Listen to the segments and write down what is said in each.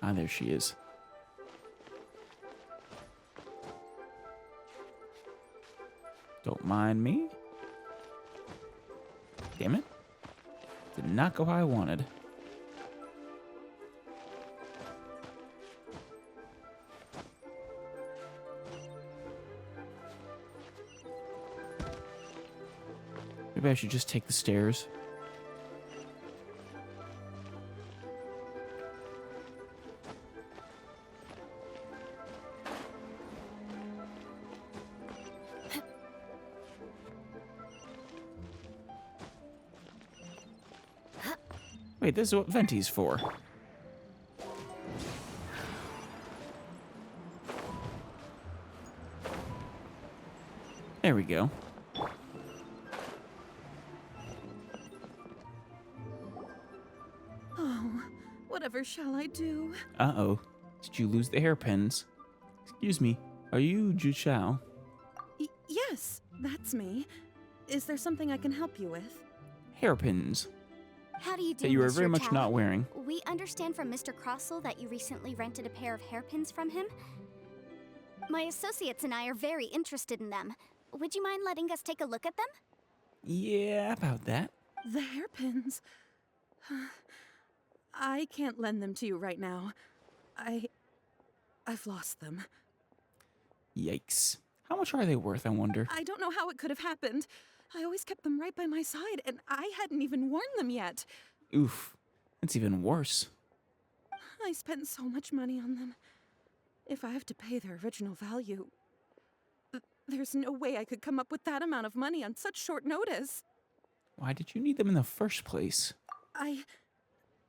Ah, there she is. Don't mind me. Damn it. Did not go how I wanted. Maybe I should just take the stairs. Wait, this is what Venti's for. There we go. Oh, whatever shall I do? Uh-oh. Did you lose the hairpins? Excuse me, are you Ju Chao? Yes, that's me. Is there something I can help you with? Hairpins. How do you do, That you are Mr. very much Chow? not wearing. We understand from Mr. Crossell that you recently rented a pair of hairpins from him. My associates and I are very interested in them. Would you mind letting us take a look at them? Yeah, about that. The hairpins. I can't lend them to you right now. I've lost them. Yikes. How much are they worth, I wonder? I don't know how it could have happened. I always kept them right by my side, and I hadn't even worn them yet. Oof. That's even worse. I spent so much money on them. If I have to pay their original value, there's no way I could come up with that amount of money on such short notice. Why did you need them in the first place?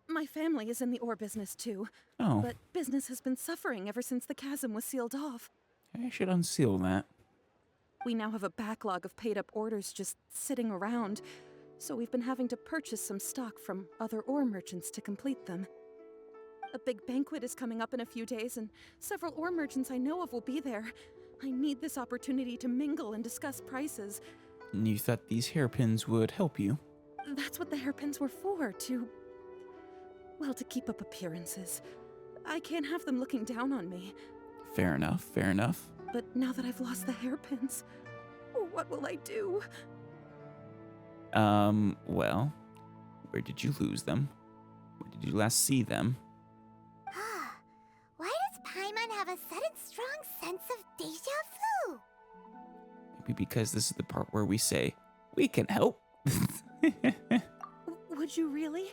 My family is in the ore business too. Oh, But business has been suffering ever since the chasm was sealed off. I should unseal that. We now have a backlog of paid-up orders just sitting around, so we've been having to purchase some stock from other ore merchants to complete them. A big banquet is coming up in a few days, and several ore merchants I know of will be there. I need this opportunity to mingle and discuss prices. And you thought these hairpins would help you? That's what the hairpins were for, to keep up appearances. I can't have them looking down on me. Fair enough, fair enough. But now that I've lost the hairpins, what will I do? Well, where did you lose them? Where did you last see them? Why does Paimon have a sudden strong sense of deja vu? Maybe because this is the part where we say, we can help. Would you really?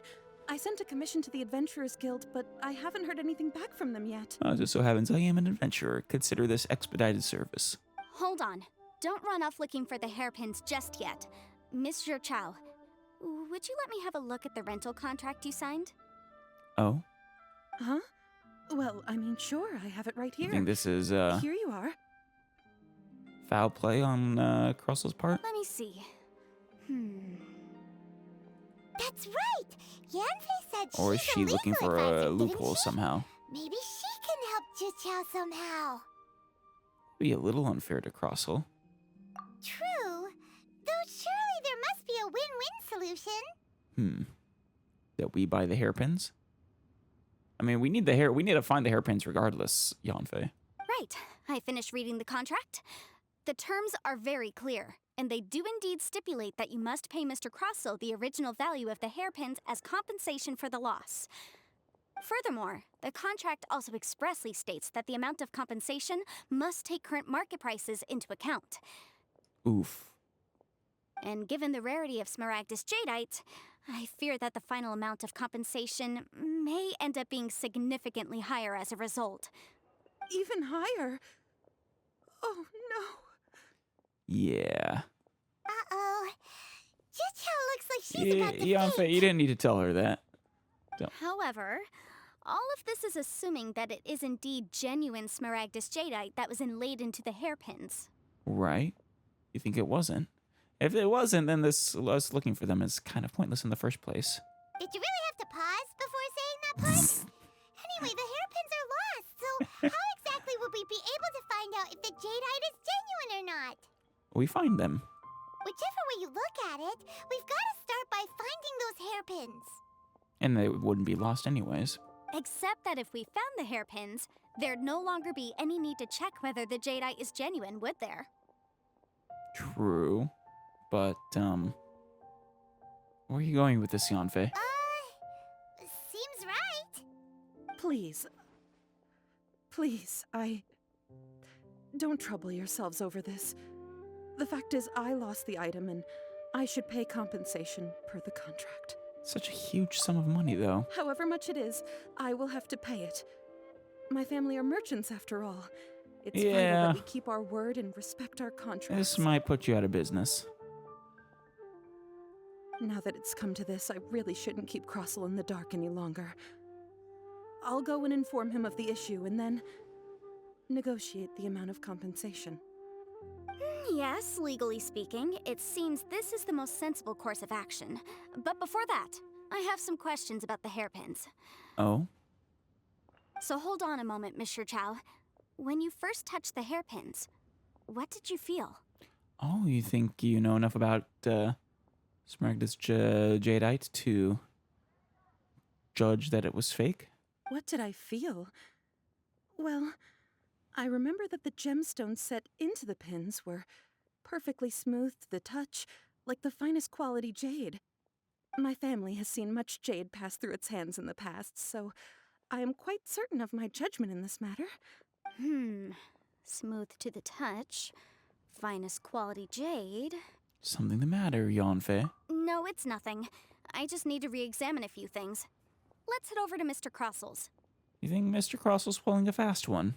I sent a commission to the Adventurers Guild, but I haven't heard anything back from them yet. Just so happens I am an adventurer. Consider this expedited service. Hold on. Don't run off looking for the hairpins just yet. Mr. Chow, would you let me have a look at the rental contract you signed? Oh? Huh? Well, I mean, sure, I have it right You here. think this is, Here you are. foul play on, Crossell's part? Let me see. That's right! Yanfei said Or is she's she looking legal for advisor, a didn't loophole she? somehow? Maybe she can help Juchao somehow. Be a little unfair to Crossell. True. Though surely there must be a win-win solution. That we buy the hairpins? I mean, we need to find the hairpins regardless, Yanfei. Right. I finished reading the contract. The terms are very clear, and they do indeed stipulate that you must pay Mr. Crossell the original value of the hairpins as compensation for the loss. Furthermore, the contract also expressly states that the amount of compensation must take current market prices into account. Oof. And given the rarity of Smaragdus Jadeite, I fear that the final amount of compensation may end up being significantly higher as a result. Even higher. Oh, no. Yeah. Uh-oh. Juchao looks like she's about to Yanfei, faint. you didn't need to tell her that. However, all of this is assuming that it is indeed genuine Smaragdus Jadeite that was inlaid into the hairpins. Right? You think it wasn't? If it wasn't, then us looking for them is kind of pointless in the first place. Did you really have to pause before saying that part? Anyway, the hairpins are lost, so how exactly would we be able to find out if the jadeite is genuine or not? We find them. Whichever way you look at it, we've got to start by finding those hairpins. And they wouldn't be lost anyways. Except that if we found the hairpins, there'd no longer be any need to check whether the jadeite is genuine, would there? True. But, where are you going with this, Yanfei? Seems right. Please. Please, don't trouble yourselves over this. The fact is, I lost the item and I should pay compensation per the contract. Such a huge sum of money, though. However much it is, I will have to pay it. My family are merchants, after all. It's vital that we keep our word and respect our contracts. This might put you out of business. Now that it's come to this, I really shouldn't keep Crossel in the dark any longer. I'll go and inform him of the issue and then negotiate the amount of compensation. Yes, legally speaking, it seems this is the most sensible course of action. But before that, I have some questions about the hairpins. Oh? So hold on a moment, Mr. Chow. When you first touched the hairpins, what did you feel? Oh, you think you know enough about, Smaragdus Jadeite to judge that it was fake? What did I feel? Well, I remember that the gemstones set into the pins were perfectly smooth to the touch, like the finest quality jade. My family has seen much jade pass through its hands in the past, so I am quite certain of my judgment in this matter. Smooth to the touch, finest quality jade. Something the matter, Yanfei? No, it's nothing. I just need to re-examine a few things. Let's head over to Mr. Crossel's. You think Mr. Crossel's pulling a fast one?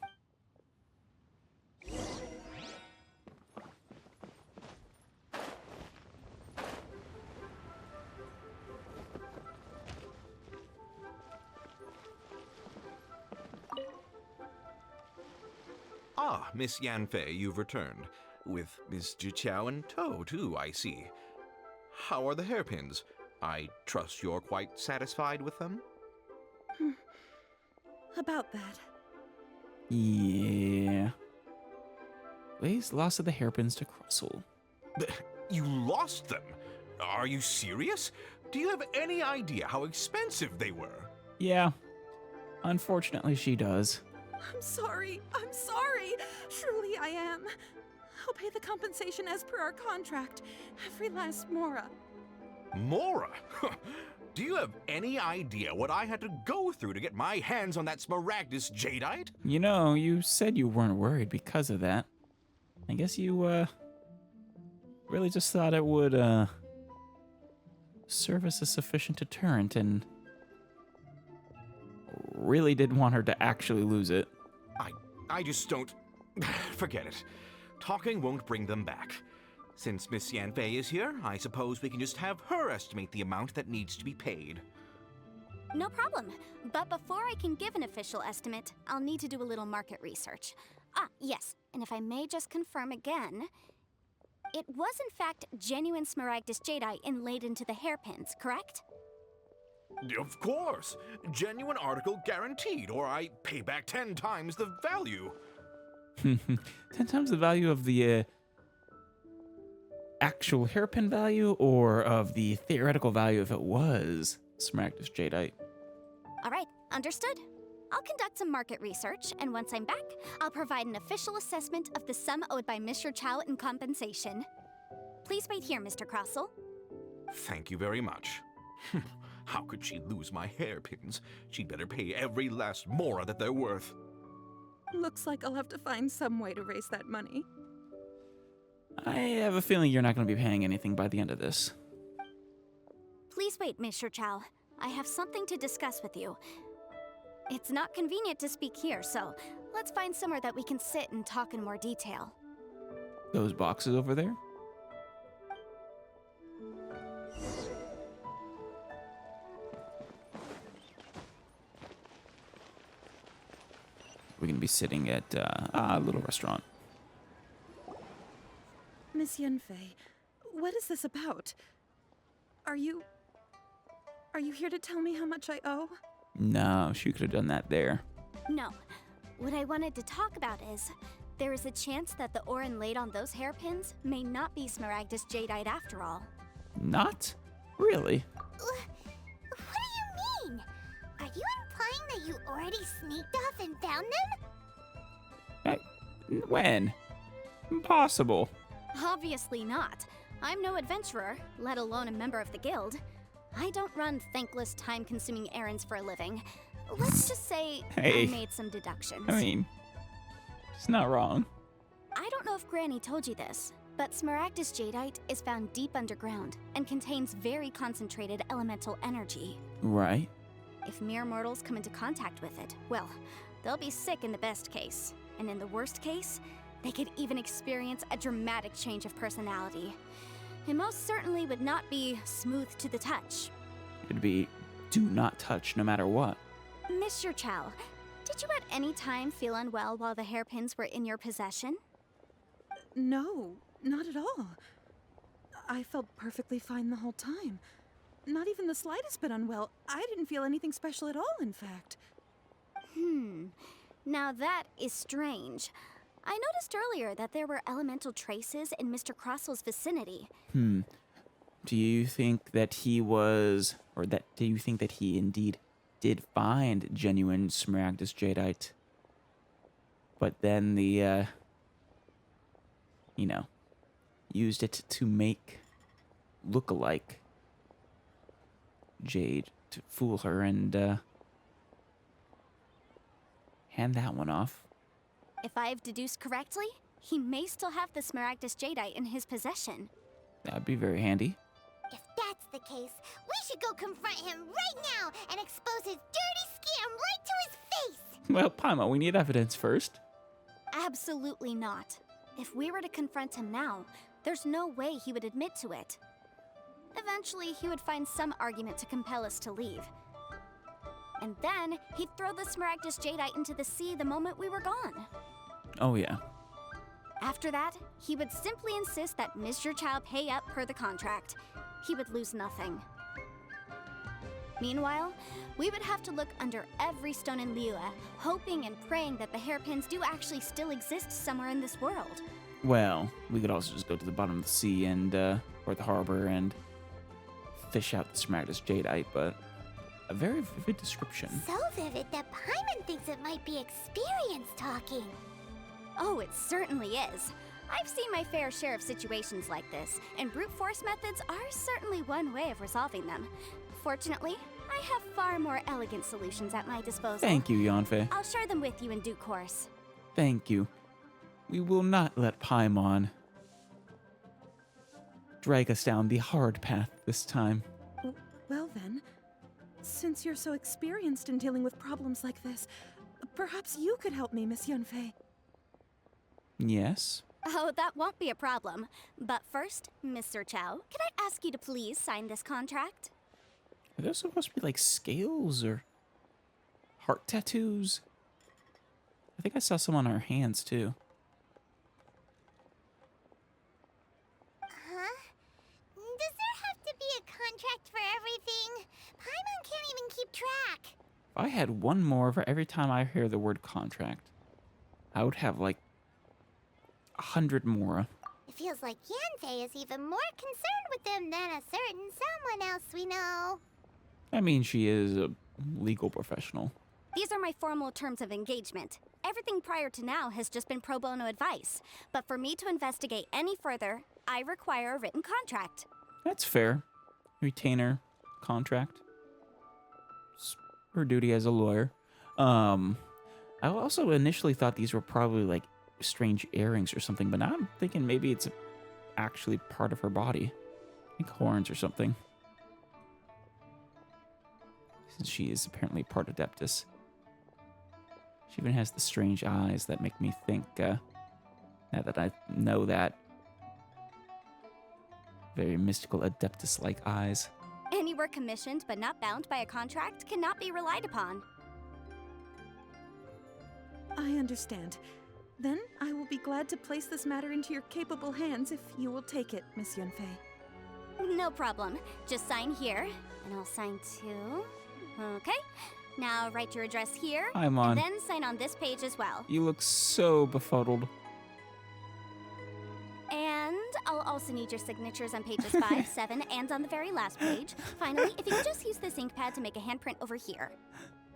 Ah, Miss Yanfei, you've returned. With Miss Jiqiao in tow, too, I see. How are the hairpins? I trust you're quite satisfied with them? About that. Yeah. Lay's loss of the hairpins to Crossel. You lost them? Are you serious? Do you have any idea how expensive they were? Yeah. Unfortunately, she does. I'm sorry. I'm sorry. Truly I am. I'll pay the compensation as per our contract. Every last mora. Mora? Do you have any idea what I had to go through to get my hands on that Smaragdus Jadeite? You know, you said you weren't worried because of that. I guess you, really just thought it would, serve as a sufficient deterrent and really didn't want her to actually lose it. I just don't... Forget it. Talking won't bring them back. Since Miss Yanfei is here, I suppose we can just have her estimate the amount that needs to be paid. No problem. But before I can give an official estimate, I'll need to do a little market research. Ah, yes. And if I may just confirm again, it was in fact genuine Smaragdus Jadeite inlaid into the hairpins, correct? Of course! Genuine article guaranteed, or I pay back 10 times the value. 10 times the value of the, actual hairpin value, or of the theoretical value if it was Smaragdus Jadeite? All right, understood. I'll conduct some market research, and once I'm back, I'll provide an official assessment of the sum owed by Mr. Chow in compensation. Please wait here, Mr. Crossel. Thank you very much. How could she lose my hairpins? She'd better pay every last mora that they're worth. Looks like I'll have to find some way to raise that money. I have a feeling you're not going to be paying anything by the end of this. Please wait, Mr. Chow. I have something to discuss with you. It's not convenient to speak here, so let's find somewhere that we can sit and talk in more detail. Those boxes over there? We're going to be sitting at a little restaurant. Miss Yanfei, what is this about? Are you here to tell me how much I owe? No, she could have done that there. No. What I wanted to talk about is, There is a chance that the ore inlaid on those hairpins may not be Smaragdus Jadeite after all. Not? Really? What do you mean? Are you implying that you already sneaked off and found them? When? Impossible. Obviously not. I'm no adventurer, let alone a member of the guild. I don't run thankless, time-consuming errands for a living. Let's just say Hey. I made some deductions. I mean, it's not wrong. I don't know if Granny told you this, but Smaragdus Jadeite is found deep underground and contains very concentrated elemental energy. Right. If mere mortals come into contact with it, well, they'll be sick in the best case. And in the worst case, they could even experience a dramatic change of personality. It most certainly would not be smooth to the touch. It'd be do not touch no matter what. Mr. Chow, did you at any time feel unwell while the hairpins were in your possession? No, not at all. I felt perfectly fine the whole time. Not even the slightest bit unwell. I didn't feel anything special at all, in fact. Now that is strange. I noticed earlier that there were elemental traces in Mr. Crossel's vicinity. Do you think that he was, or that do you think that he indeed did find genuine Smaragdus Jadeite? But then the, used it to make look-alike Jade to fool her and, hand that one off. If I've deduced correctly, he may still have the Smaragdus Jadeite in his possession. That'd be very handy. If that's the case, we should go confront him right now and expose his dirty scam right to his face! Well, Paimon, we need evidence first. Absolutely not. If we were to confront him now, there's no way he would admit to it. Eventually, he would find some argument to compel us to leave. And then, he'd throw the Smaragdus Jadeite into the sea the moment we were gone. Oh, yeah. After that, he would simply insist that Mr. Chow pay up per the contract. He would lose nothing. Meanwhile, we would have to look under every stone in Liyue, hoping and praying that the hairpins do actually still exist somewhere in this world. Well, we could also just go to the bottom of the sea and, or the harbor and fish out the Smaragdus Jadeite, but a very vivid description. So vivid that Paimon thinks it might be experience talking. Oh, it certainly is. I've seen my fair share of situations like this, and brute force methods are certainly one way of resolving them. Fortunately, I have far more elegant solutions at my disposal. Thank you, Yanfei. I'll share them with you in due course. Thank you. We will not let Paimon drag us down the hard path this time. Well then, since you're so experienced in dealing with problems like this, perhaps you could help me, Miss Yanfei. Yes? Oh, that won't be a problem. But first, Mr. Chow, could I ask you to please sign this contract? Are those supposed to be like scales or heart tattoos? I think I saw some on our hands too. Huh? Does there have to be a contract for everything? Paimon can't even keep track. If I had one more for every time I hear the word contract, I would have like 100 more. It feels like Yanfei is even more concerned with them than a certain someone else we know. I mean, she is a legal professional. These are my formal terms of engagement. Everything prior to now has just been pro bono advice. But for me to investigate any further, I require a written contract. That's fair. Retainer, contract. It's her duty as a lawyer. I also initially thought these were probably like strange earrings or something, but now I'm thinking maybe it's actually part of her body. I think horns or something. Since she is apparently part Adeptus. She even has the strange eyes that make me think, now that I know that, very mystical Adeptus-like eyes. Any work commissioned but not bound by a contract cannot be relied upon. I understand. Then I will be glad to place this matter into your capable hands if you will take it, Miss Yanfei. No problem. Just sign here, and I'll sign too. Okay. Now write your address here, Paimon, and then sign on this page as well. you look so befuddled. I'll also need your signatures on pages 5, 7, and on the very last page. Finally, if you could just use this ink pad to make a handprint over here.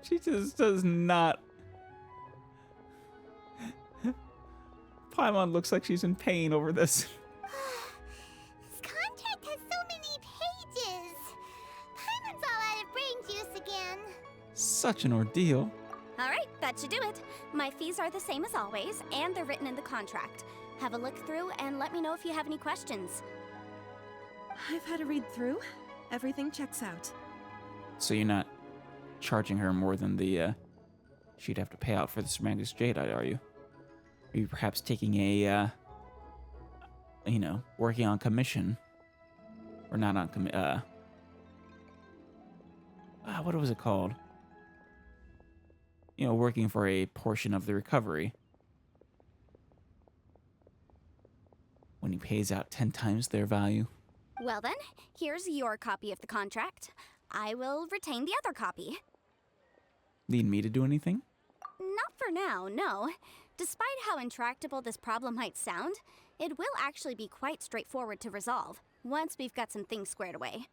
She just does not. Paimon looks like she's in pain over this. This contract has so many pages. Paimon's all out of brain juice again. Such an ordeal. All right, that should do it. My fees are the same as always, and they're written in the contract. Have a look through and let me know if you have any questions. I've had a read through. Everything checks out. So you're not charging her more than the she'd have to pay out for the Smaragdus Jadeite, are you? Are you perhaps taking a working on commission, or not on what was it called? Working for a portion of the recovery. When he pays out 10 times their value. Well then, here's your copy of the contract. I will retain the other copy. Need me to do anything? Not for now, no. Despite how intractable this problem might sound, it will actually be quite straightforward to resolve, once we've got some things squared away.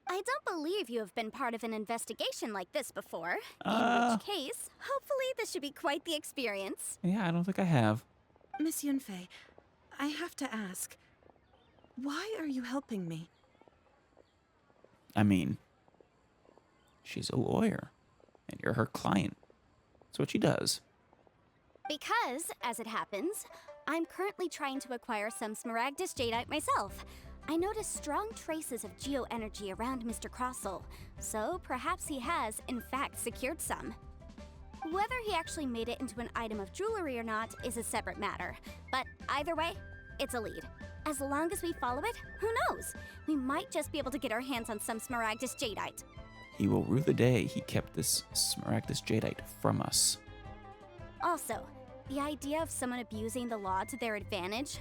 I don't believe you have been part of an investigation like this before, in which case, hopefully this should be quite the experience. Yeah, I don't think I have. Miss Yunfei, I have to ask, why are you helping me? I mean, she's a lawyer, and you're her client. That's what she does. Because, as it happens, I'm currently trying to acquire some Smaragdus Jadeite myself. I noticed strong traces of geoenergy around Mr. Crossell, so perhaps he has, in fact, secured some. Whether he actually made it into an item of jewelry or not is a separate matter, but either way, it's a lead. As long as we follow it, who knows? We might just be able to get our hands on some Smaragdus Jadeite. He will rue the day he kept this Smaragdus Jadeite from us. Also, the idea of someone abusing the law to their advantage,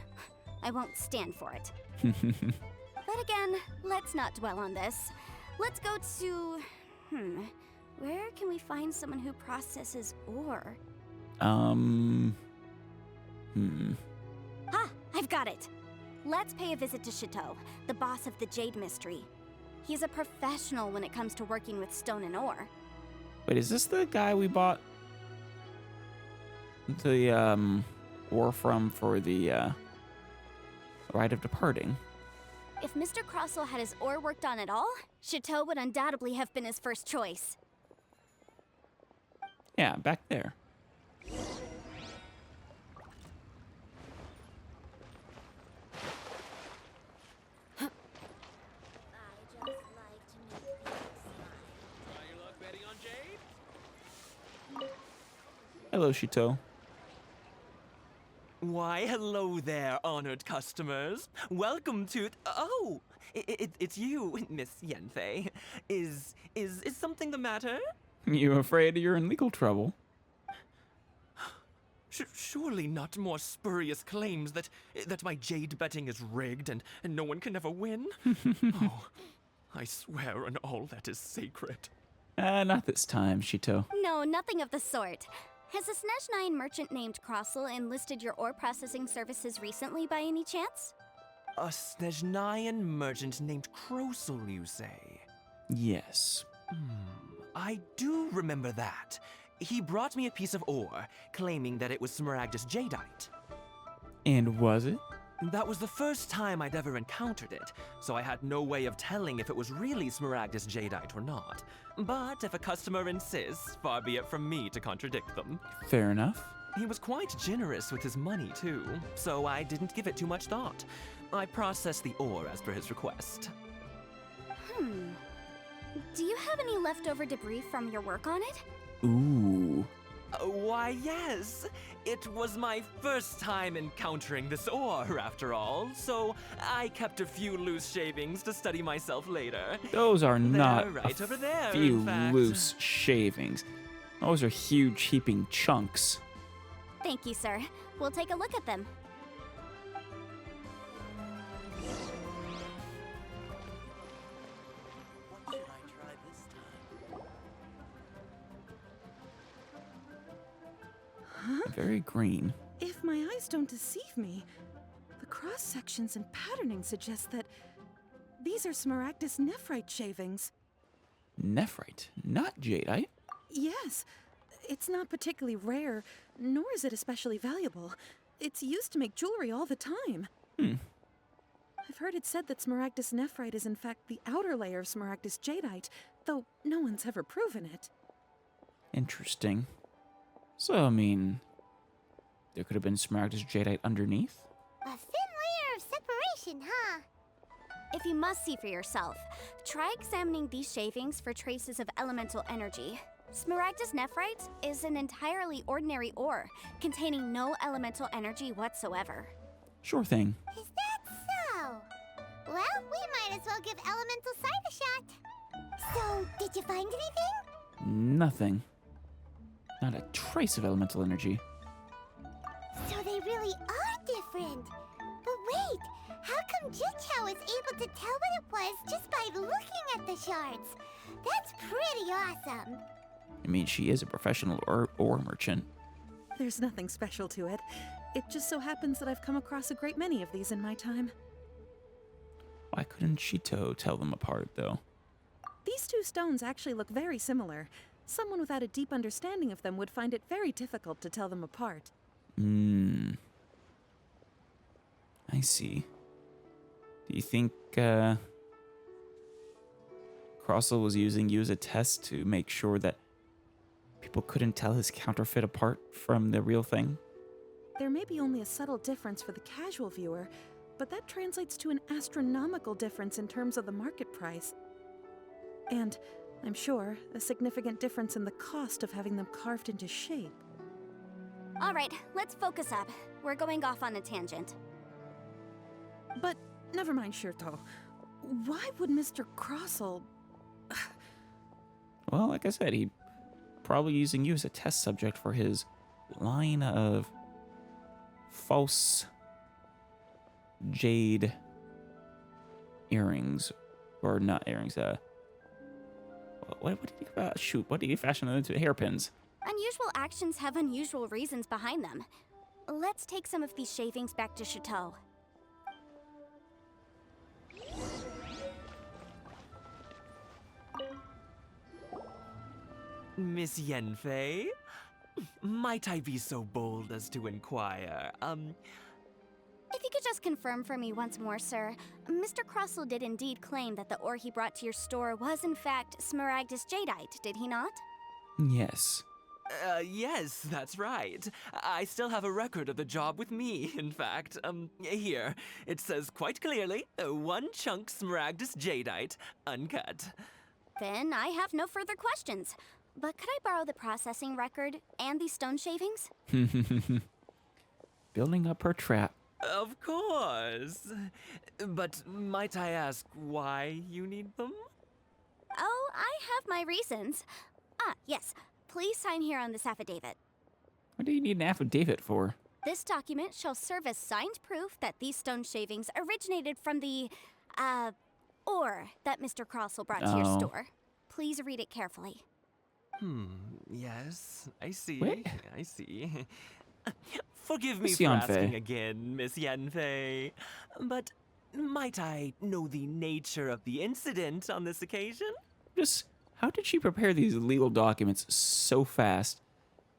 I won't stand for it. But again, let's not dwell on this. Let's go to... where can we find someone who processes ore? Ah, I've got it! Let's pay a visit to Chateau, the boss of the Jade Mystery. He's a professional when it comes to working with stone and ore. Wait, is this the guy we bought the ore from for the rite of departing? If Mr. Crossell had his ore worked on at all, Chateau would undoubtedly have been his first choice. Yeah, back there. Hello, Shito. Why, hello there, honored customers. Welcome to... Oh, it's you, Miss Yunfei. Is something the matter? You afraid you're in legal trouble? Surely not more spurious claims that my jade betting is rigged and no one can ever win? Oh, I swear on all that is sacred. Not this time, Shito. No, nothing of the sort. Has a Snezhnine merchant named Crossell enlisted your ore processing services recently by any chance? A Snezhnine merchant named Crossell, you say? Yes. I do remember that. He brought me a piece of ore, claiming that it was Smaragdus Jadeite. And was it? That was the first time I'd ever encountered it, so I had no way of telling if it was really Smaragdus Jadeite or not. But if a customer insists, far be it from me to contradict them. Fair enough. He was quite generous with his money, too, so I didn't give it too much thought. I processed the ore as per his request. Do you have any leftover debris from your work on it? Ooh. Why, yes. It was my first time encountering this ore, after all, so I kept a few loose shavings to study myself later. Those are not right over there, few in fact. loose shavings. Those are huge heaping chunks. Thank you, sir. We'll take a look at them. Very green. If my eyes don't deceive me, the cross sections and patterning suggest that these are Smaragdus nephrite shavings. Nephrite, not jadeite. Yes, it's not particularly rare, nor is it especially valuable. It's used to make jewelry all the time. I've heard it said that Smaragdus nephrite is in fact the outer layer of Smaragdus jadeite, though no one's ever proven it. Interesting. So, I mean, there could have been Smaragdus jadeite underneath? A thin layer of separation, huh? If you must see for yourself, try examining these shavings for traces of elemental energy. Smaragdus nephrite is an entirely ordinary ore, containing no elemental energy whatsoever. Sure thing. Is that so? Well, we might as well give Elemental Sight a shot. So, did you find anything? Nothing. Not a trace of elemental energy. So they really are different. But wait, how come Jichao is able to tell what it was just by looking at the shards? That's pretty awesome. I mean, she is a professional ore merchant. There's nothing special to it. It just so happens that I've come across a great many of these in my time. Why couldn't Shito tell them apart, though? These two stones actually look very similar. Someone without a deep understanding of them would find it very difficult to tell them apart. I see. Do you think, Crossell was using you as a test to make sure that people couldn't tell his counterfeit apart from the real thing? There may be only a subtle difference for the casual viewer, but that translates to an astronomical difference in terms of the market price. And, I'm sure, a significant difference in the cost of having them carved into shape. All right, let's focus up. We're going off on a tangent. But, never mind, Shirto. Why would Mr. Crossell... Well, like I said, he probably using you as a test subject for his line of false jade earrings, or not earrings. What did he shoot? What did he fashion them into? Hairpins. Unusual actions have unusual reasons behind them. Let's take some of these shavings back to Chateau. Miss Yenfei? Might I be so bold as to inquire, If you could just confirm for me once more, sir. Mr. Crossell did indeed claim that the ore he brought to your store was in fact Smaragdus jadeite, did he not? Yes. Yes, that's right. I still have a record of the job with me, in fact. Here. It says quite clearly, 1 chunk Smaragdus jadeite, uncut. Then I have no further questions. But could I borrow the processing record and these stone shavings? Building up her trap. Of course. But might I ask why you need them? Oh, I have my reasons. Ah, yes. Please sign here on this affidavit. What do you need an affidavit for? This document shall serve as signed proof that these stone shavings originated from the, ore that Mr. Crossell brought to your Oh. store. Please read it carefully. Yes, I see. What? I see. Forgive me Miss for Yanfei. asking again, Miss Yanfei. But might I know the nature of the incident on this occasion? Just, how did she prepare these legal documents so fast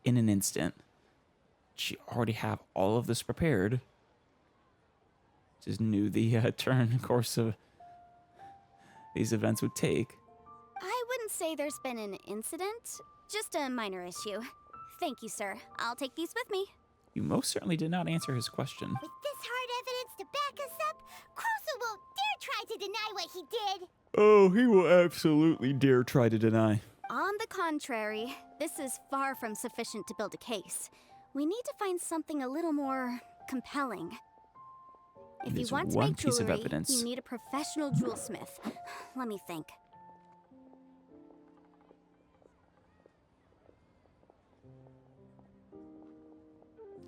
in an instant? She already have all of this prepared. Just knew the course of these events would take. I wouldn't say there's been an incident, just a minor issue. Thank you, sir. I'll take these with me. You most certainly did not answer his question. With this hard evidence to back us up, Crossell won't dare try to deny what he did. Oh, he will absolutely dare try to deny. On the contrary, this is far from sufficient to build a case. We need to find something a little more compelling. If you There's want to one make piece of jewelry, evidence. you need a professional jewelsmith. Let me think.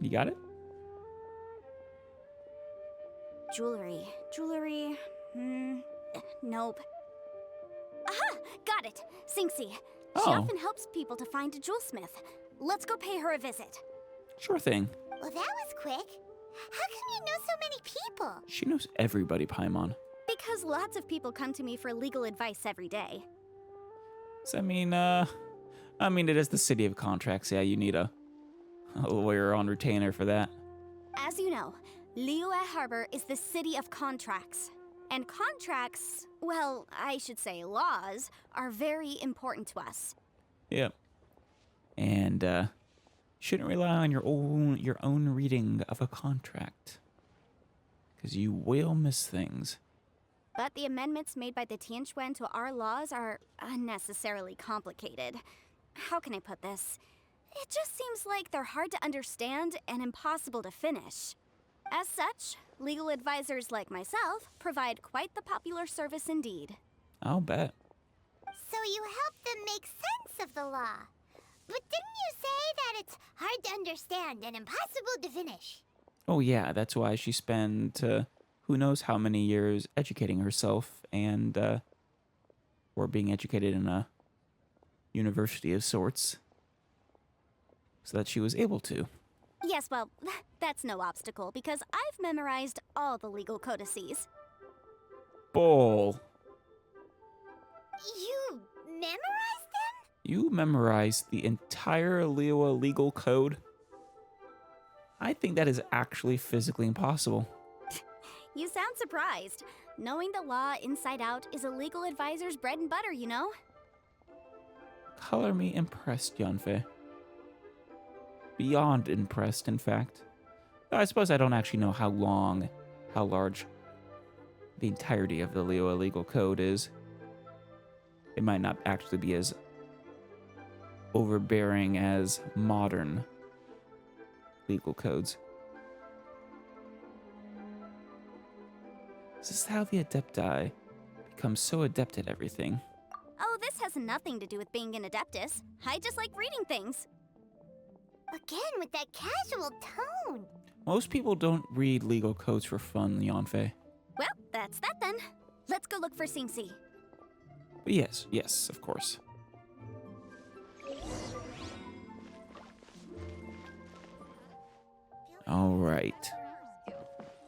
You got it? Jewelry. Nope. Aha! Got it! Sinxie. She Oh. often helps people to find a jewelsmith. Let's go pay her a visit. Sure thing. Well, that was quick. How come you know so many people? She knows everybody, Paimon. Because lots of people come to me for legal advice every day. So, I mean, it is the city of contracts. Yeah, you need a lawyer on retainer for that. As you know, Liyue Harbor is the city of contracts. And contracts, well, I should say laws, are very important to us. Yep. And, shouldn't rely on your own reading of a contract. Because you will miss things. But the amendments made by the Tianquan to our laws are unnecessarily complicated. How can I put this? It just seems like they're hard to understand and impossible to finish. As such, legal advisors like myself provide quite the popular service indeed. I'll bet. So you help them make sense of the law. But didn't you say that it's hard to understand and impossible to finish? Oh yeah, that's why she spent who knows how many years educating herself and or being educated in a university of sorts, so that she was able to. Yes, well, that's no obstacle because I've memorized all the legal codices. Bull. You memorized them? You memorized the entire Liyue legal code? I think that is actually physically impossible. You sound surprised. Knowing the law inside out is a legal advisor's bread and butter, you know? Color me impressed, Yanfei. Beyond impressed, in fact. I suppose I don't actually know how large the entirety of the Liyue legal code is. It might not actually be as overbearing as modern legal codes. This is how the Adepti become so adept at everything. Oh, this has nothing to do with being an Adeptus. I just like reading things. Again with that casual tone. Most people don't read legal codes for fun, Yanfei. Well, that's that then. Let's go look for Xingxi. But yes, of course. Alright.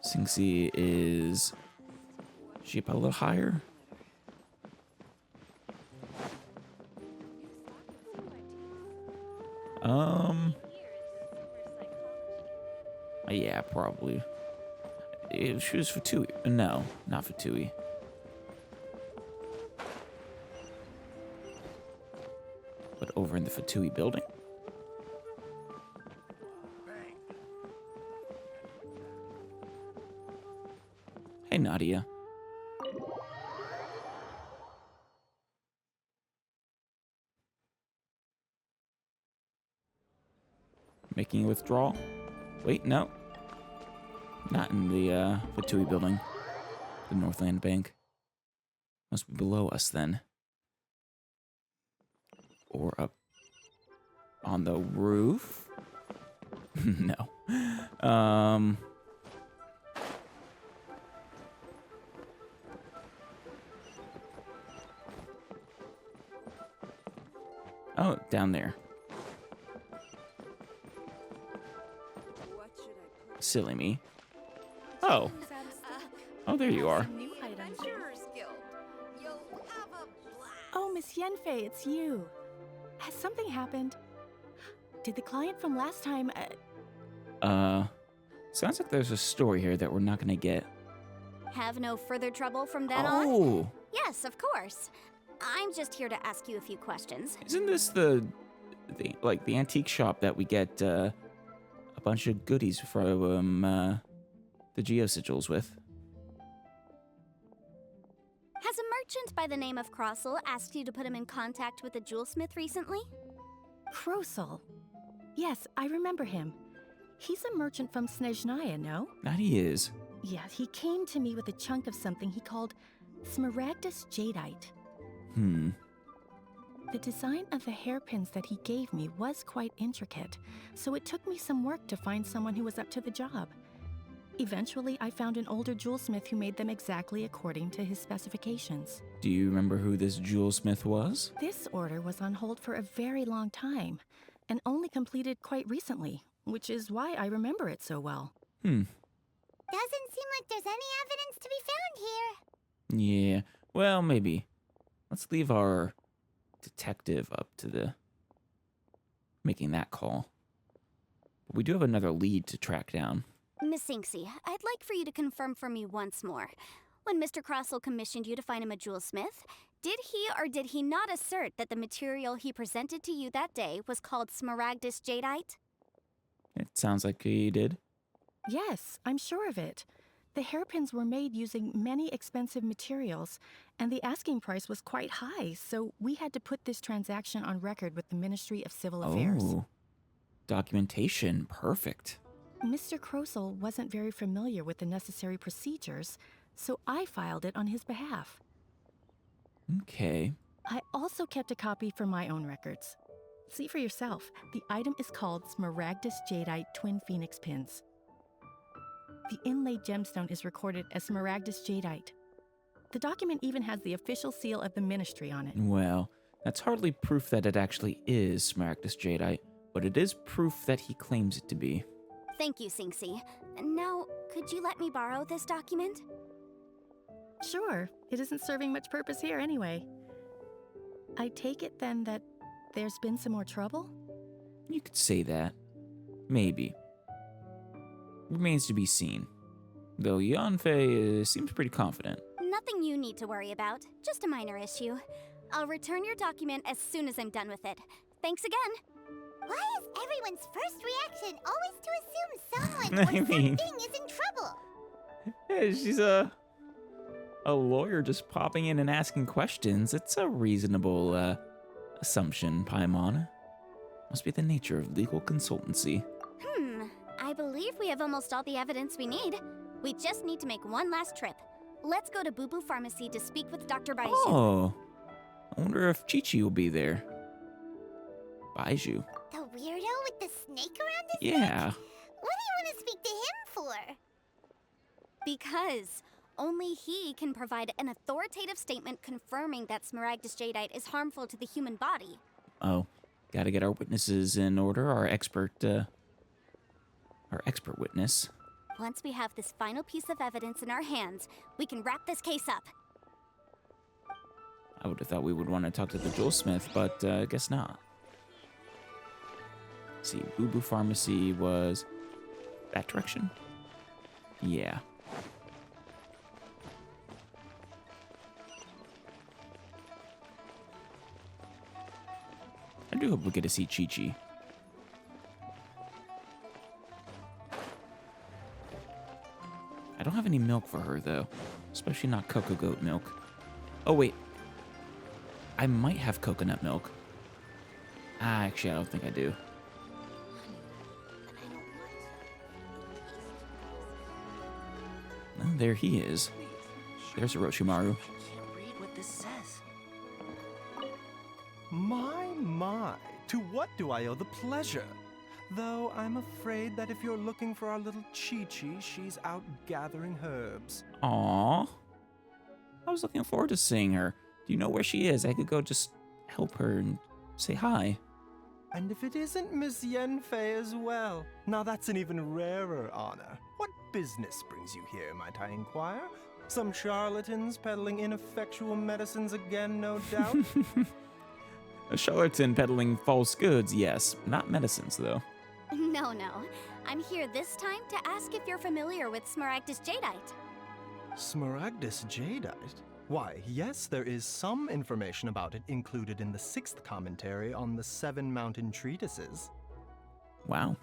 Xingxi is... she up a little higher? Yeah, probably. She was Fatui. No, not Fatui. But over in the Fatui building. Hey, Nadia. Making a withdrawal? Wait, no. Not in the Fatui building. The Northland Bank. Must be below us then. Or up on the roof? No. Oh, down there. Silly me. Oh. Oh, there you are. Oh, Miss Yanfei, it's you. Has something happened? Did the client from last time, Sounds like there's a story here that we're not gonna get. Have no further trouble from then on? Oh! Yes, of course. I'm just here to ask you a few questions. Isn't this the antique shop that we get, a bunch of goodies from, the Geosigils with? Has a merchant by the name of Crossel asked you to put him in contact with a jewelsmith recently? Krosel? Yes, I remember him. He's a merchant from Snezhnaya, no? That he is. Yeah, he came to me with a chunk of something he called Smaragdus Jadeite. The design of the hairpins that he gave me was quite intricate, so it took me some work to find someone who was up to the job. Eventually, I found an older jewelsmith who made them exactly according to his specifications. Do you remember who this jewelsmith was? This order was on hold for a very long time, and only completed quite recently, which is why I remember it so well. Doesn't seem like there's any evidence to be found here. Yeah, well, maybe. Let's leave our detective up to the making that call. But we do have another lead to track down. Miss Inksy, I'd like for you to confirm for me once more. When Mr. Crossell commissioned you to find him a jewelsmith, did he or did he not assert that the material he presented to you that day was called smaragdus jadeite? It sounds like he did. Yes, I'm sure of it. The hairpins were made using many expensive materials, and the asking price was quite high, so we had to put this transaction on record with the Ministry of Civil Affairs. Oh, documentation. Perfect. Mr. Crossell wasn't very familiar with the necessary procedures, so I filed it on his behalf. Okay. I also kept a copy for my own records. See for yourself, the item is called Smaragdus Jadeite Twin Phoenix Pins. The inlaid gemstone is recorded as Smaragdus Jadeite. The document even has the official seal of the ministry on it. Well, that's hardly proof that it actually is Smaragdus Jadeite, but it is proof that he claims it to be. Thank you, Sinksy. Now, could you let me borrow this document? Sure, it isn't serving much purpose here anyway. I take it then that there's been some more trouble? You could say that. Maybe. Remains to be seen. Though Yanfei seems pretty confident. Nothing you need to worry about, just a minor issue. I'll return your document as soon as I'm done with it. Thanks again. Why is everyone's first reaction always to assume someone or something is in trouble? Hey, she's a lawyer just popping in and asking questions. It's a reasonable assumption, Paimon. Must be the nature of legal consultancy. I believe we have almost all the evidence we need. We just need to make one last trip. Let's go to Boo Boo Pharmacy to speak with Dr. Baiju. Oh, I wonder if Chi-Chi will be there. Baiju. The weirdo with the snake around his Yeah. neck? What do you want to speak to him for? Because only he can provide an authoritative statement confirming that smaragdus jadeite is harmful to the human body. Oh, gotta get our witnesses in order. Our expert witness. Once we have this final piece of evidence in our hands, we can wrap this case up. I would have thought we would want to talk to the jewelsmith, but I guess not. Let's see, Boo Boo Pharmacy was that direction? Yeah. I do hope we get to see Chi-Chi. I don't have any milk for her, though. Especially not cocoa goat milk. Oh, wait. I might have coconut milk. Actually, I don't think I do. Oh, there he is. There's Orochimaru. Can't read what this says. My, to what do I owe the pleasure? Though I'm afraid that if you're looking for our little Chi-Chi, she's out gathering herbs. Aww. I was looking forward to seeing her. Do you know where she is? I could go just help her and say hi. And if it isn't Miss Yanfei as well? Now that's an even rarer honor. What business brings you here, might I inquire? Some charlatans peddling ineffectual medicines again, no doubt? A charlatan peddling false goods, yes. Not medicines, though. No. I'm here this time to ask if you're familiar with smaragdus jadeite. Smaragdus jadeite? Why, yes, there is some information about it included in the 6th commentary on the 7 mountain treatises. Wow.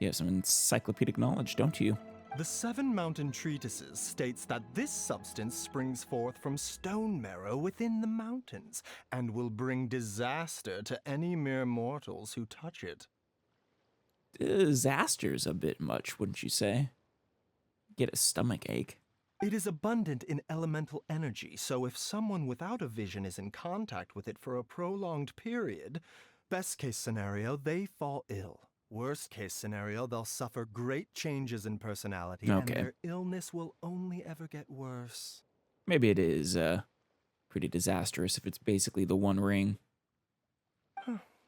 You have some encyclopedic knowledge, don't you? The 7 mountain treatises states that this substance springs forth from stone marrow within the mountains, and will bring disaster to any mere mortals who touch it. Disaster's a bit much, wouldn't you say? Get a stomach ache. It is abundant in elemental energy, so if someone without a vision is in contact with it for a prolonged period, best case scenario, they fall ill. Worst case scenario, they'll suffer great changes in personality, and Okay. their illness will only ever get worse. Maybe it is pretty disastrous if it's basically the One Ring.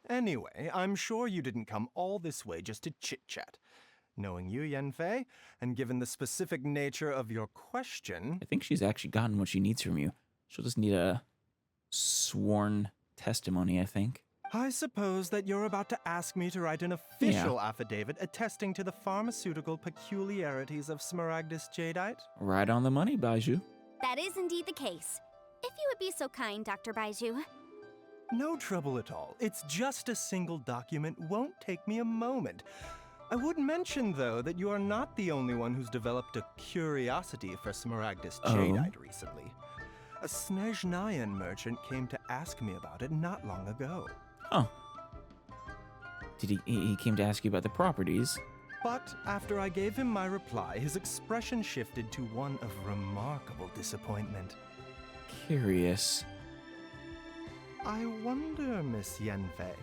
Anyway, I'm sure you didn't come all this way just to chit-chat. Knowing you, Yanfei, and given the specific nature of your question, I think she's actually gotten what she needs from you. She'll just need a sworn testimony, I think. I suppose that you're about to ask me to write an official affidavit attesting to the pharmaceutical peculiarities of Smaragdus jadeite? Right on the money, Baiju. That is indeed the case. If you would be so kind, Dr. Baiju. No trouble at all. It's just a single document, won't take me a moment. I would mention, though, that you are not the only one who's developed a curiosity for Smaragdus jadeite recently. A Snezhnayan merchant came to ask me about it not long ago. Oh. Did he came to ask you about the properties? But after I gave him my reply, his expression shifted to one of remarkable disappointment. Curious. I wonder, Miss Yanfei,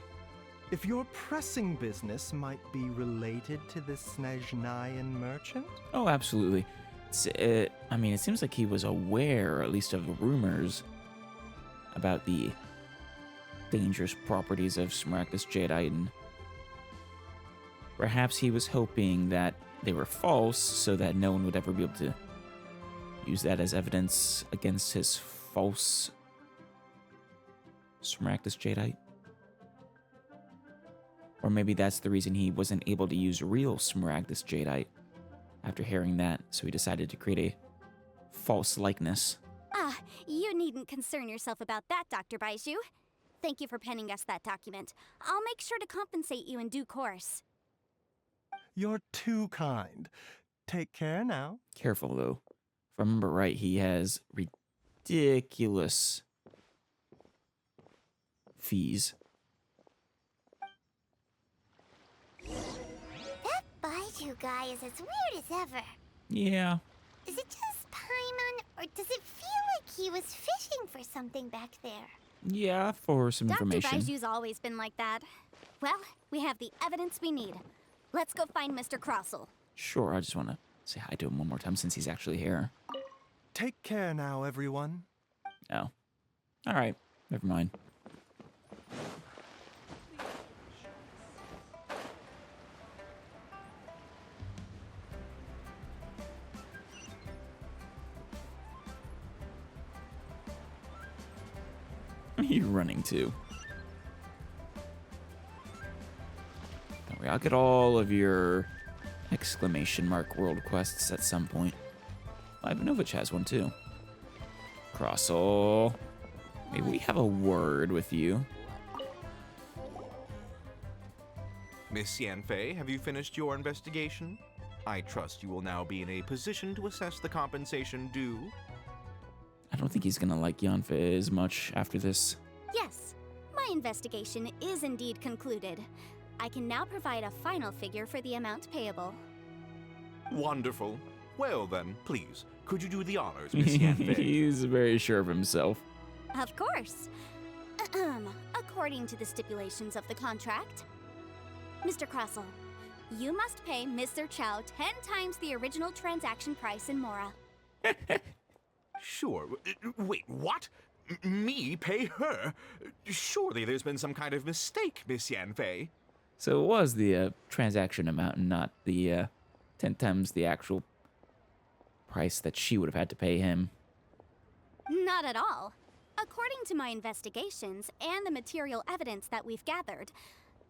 if your pressing business might be related to this Snezhnayan merchant? Oh, absolutely. I mean, it seems like he was aware, at least of the rumors, about the dangerous properties of Smaragdus jadeite, and perhaps he was hoping that they were false so that no one would ever be able to use that as evidence against his false Smaragdus jadeite. Or maybe that's the reason he wasn't able to use real Smaragdus jadeite after hearing that, so he decided to create a false likeness. Ah, you needn't concern yourself about that, Dr. Baiju. Thank you for penning us that document. I'll make sure to compensate you in due course. You're too kind. Take care now. Careful, though. If I remember right, he has ridiculous fees. That Baiju guy is as weird as ever. Yeah. Is it just Paimon, or does it feel like he was fishing for something back there? Yeah, for some Dr. information. Baiju's always been like that. Well, we have the evidence we need. Let's go find Mr. Crossell. Sure, I just want to say hi to him one more time since he's actually here. Take care now, everyone. Oh. All right. Never mind. Where are you running to? Don't worry, I'll get all of your exclamation mark world quests at some point. Ivanovich has one too. Crossell. May we have a word with you? Miss Yanfei, have you finished your investigation? I trust you will now be in a position to assess the compensation due. I don't think he's gonna like Yanfei as much after this. Yes, my investigation is indeed concluded. I can now provide a final figure for the amount payable. Wonderful. Well then, please, could you do the honors, Miss Yanfei? He's very sure of himself. Of course. According to the stipulations of the contract, Mr. Crossell, you must pay Mr. Chow 10 times the original transaction price in Mora. Sure. Wait, what? Me pay her? Surely there's been some kind of mistake, Miss Yanfei. So it was the transaction amount and not the 10 times the actual price that she would have had to pay him. Not at all. According to my investigations and the material evidence that we've gathered,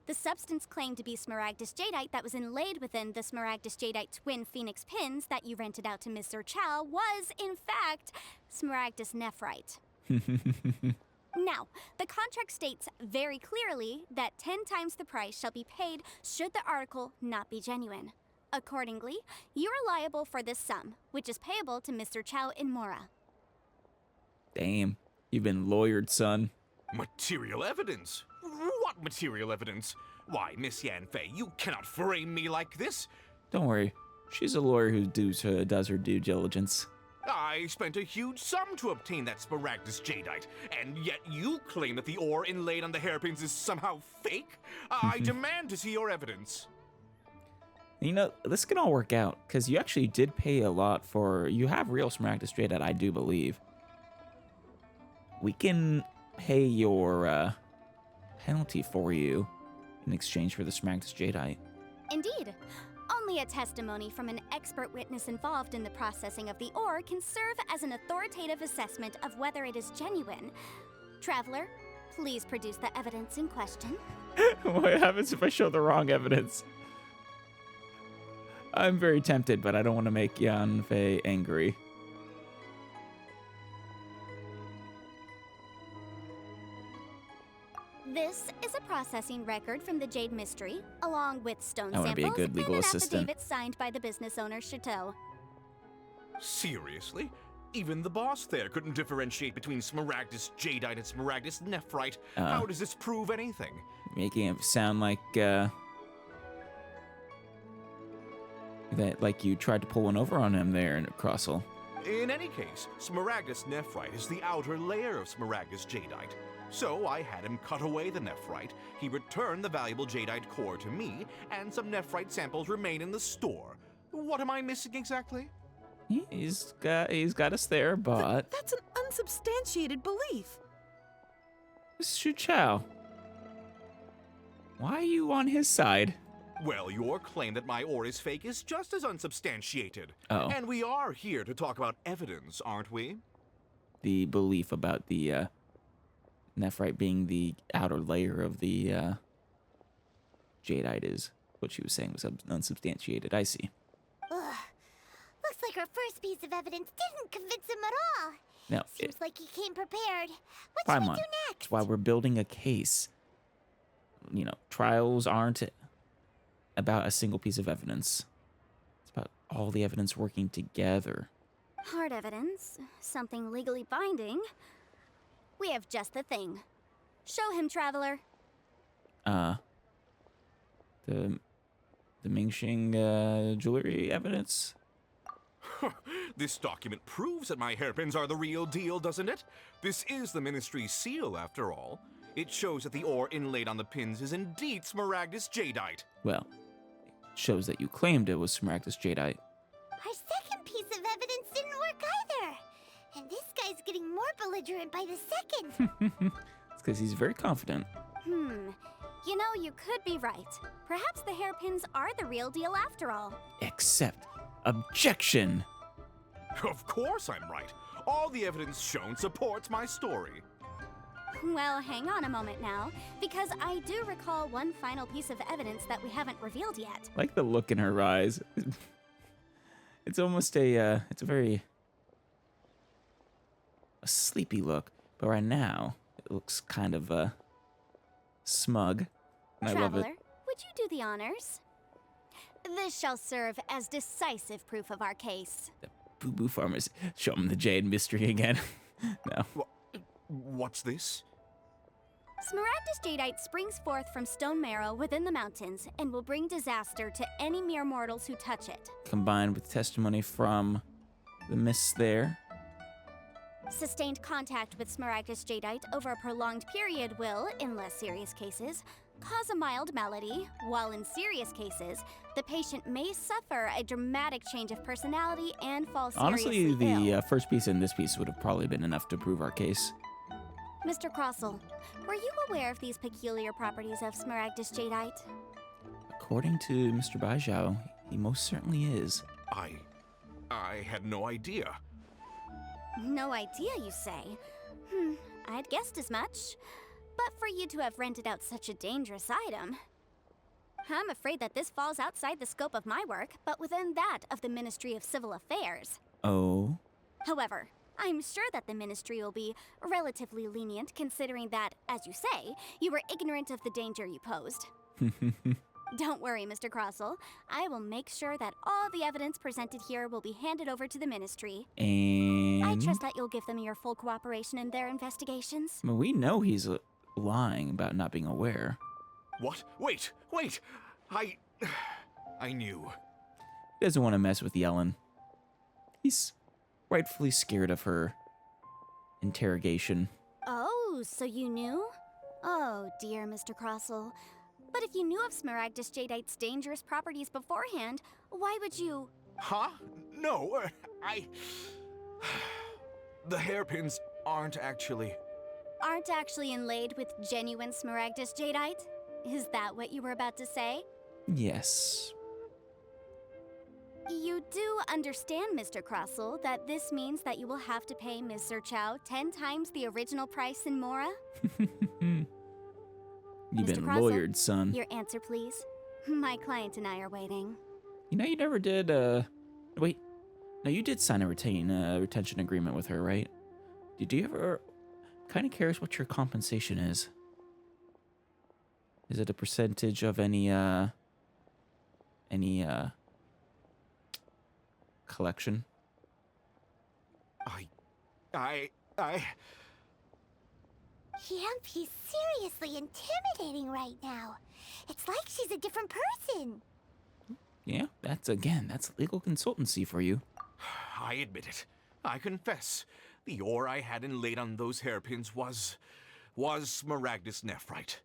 the substance claimed to be Smaragdus jadeite that was inlaid within the Smaragdus jadeite twin phoenix pins that you rented out to Mr. Chow was, in fact, Smaragdus nephrite. Now, the contract states very clearly that 10 times the price shall be paid should the article not be genuine. Accordingly, you are liable for this sum, which is payable to Mr. Chow in Mora. Damn, you've been lawyered, son. Material evidence? What material evidence? Why, Miss Yanfei, you cannot frame me like this. Don't worry, she's a lawyer who does her due diligence. I spent a huge sum to obtain that Smaragdus jadeite, and yet you claim that the ore inlaid on the hairpins is somehow fake? I demand to see your evidence. You know, this can all work out, because you actually did pay a lot for... You have real Smaragdus jadeite, I do believe. We can pay your penalty for you in exchange for the Smaragdus jadeite. Indeed. Only a testimony from an expert witness involved in the processing of the ore can serve as an authoritative assessment of whether it is genuine. Traveler, please produce the evidence in question. What happens if I show the wrong evidence? I'm very tempted, but I don't want to make Yanfei angry. This is a processing record from the Jade Mystery, along with stone I wanna be a samples good legal and an assistant. affidavit signed by the business owner, Chateau. Seriously? Even the boss there couldn't differentiate between Smaragdus Jadeite and Smaragdus Nephrite. How does this prove anything? Making it sound like that like you tried to pull one over on him there in Crossel. In any case, Smaragdus Nephrite is the outer layer of Smaragdus Jadeite. So I had him cut away the Nephrite, he returned the valuable Jadeite core to me, and some Nephrite samples remain in the store. What am I missing exactly? He's got us there, but That's an unsubstantiated belief. Shu Chao, why are you on his side? Well, your claim that my ore is fake is just as unsubstantiated. Oh. And we are here to talk about evidence, aren't we? The belief about the Nephrite being the outer layer of the Jadeite is what she was saying was unsubstantiated. I see. Ugh. Looks like our first piece of evidence didn't convince him at all. Now, Seems like he came prepared. What should we Paimon, do that's next? why we're building a case. You know, trials aren't about a single piece of evidence. It's about all the evidence working together. Hard evidence, something legally binding. We have just the thing. Show him, Traveler. The Mingxing jewelry evidence? This document proves that my hairpins are the real deal, doesn't it? This is the Ministry's seal, after all. It shows that the ore inlaid on the pins is indeed Smaragdus Jadeite. Well, it shows that you claimed it was Smaragdus Jadeite. Our second piece of evidence didn't work either. And this guy's getting more belligerent by the second. It's because he's very confident. You know, you could be right. Perhaps the hairpins are the real deal after all. Except, objection! Of course I'm right. All the evidence shown supports my story. Well, hang on a moment now, because I do recall one final piece of evidence that we haven't revealed yet. I like the look in her eyes. It's almost it's a very a sleepy look, but right now it looks kind of smug, and I love Traveler, it. would you do the honors? This shall serve as decisive proof of our case. Boo Boo Farmers, show them the Jade mystery again. No. What's this? Smaragdus Jadeite springs forth from stone marrow within the mountains and will bring disaster to any mere mortals who touch it. Combined with testimony from the miss there. Sustained contact with Smaragdus Jadeite over a prolonged period will, in less serious cases, cause a mild malady, while in serious cases, the patient may suffer a dramatic change of personality and fall seriously Honestly, the ill. first piece and this piece would have probably been enough to prove our case. Mr. Crossell, were you aware of these peculiar properties of Smaragdus Jadeite? According to Mr. Baijiao, he most certainly is. I had no idea. No idea, you say? I'd guessed as much. But for you to have rented out such a dangerous item... I'm afraid that this falls outside the scope of my work, but within that of the Ministry of Civil Affairs. Oh? However, I'm sure that the Ministry will be relatively lenient considering that, as you say, you were ignorant of the danger you posed. Don't worry, Mr. Crossell. I will make sure that all the evidence presented here will be handed over to the Ministry. And I trust that you'll give them your full cooperation in their investigations. I mean, we know he's lying about not being aware. What? Wait! I knew. He doesn't want to mess with Yellen. He's rightfully scared of her interrogation. Oh, so you knew? Oh, dear Mr. Crossell. But if you knew of Smaragdus Jadeite's dangerous properties beforehand, why would you... Huh? No, The hairpins aren't actually... Aren't actually inlaid with genuine Smaragdus Jadeite? Is that what you were about to say? Yes. You do understand, Mr. Crossell, that this means that you will have to pay Ms. Chow 10 times the original price in Mora? You've Mr. been Crossell, lawyered, son. Your answer, please. My client and I are waiting. You know, you never did, wait. No, you did sign a retention agreement with her, right? Did you ever... Kind of curious what your compensation is. Is it a percentage of any collection? Yep, he's seriously intimidating right now. It's like she's a different person. Yeah, that's legal consultancy for you. I admit it. I confess. The ore I had inlaid on those hairpins was Smaragdus Nephrite.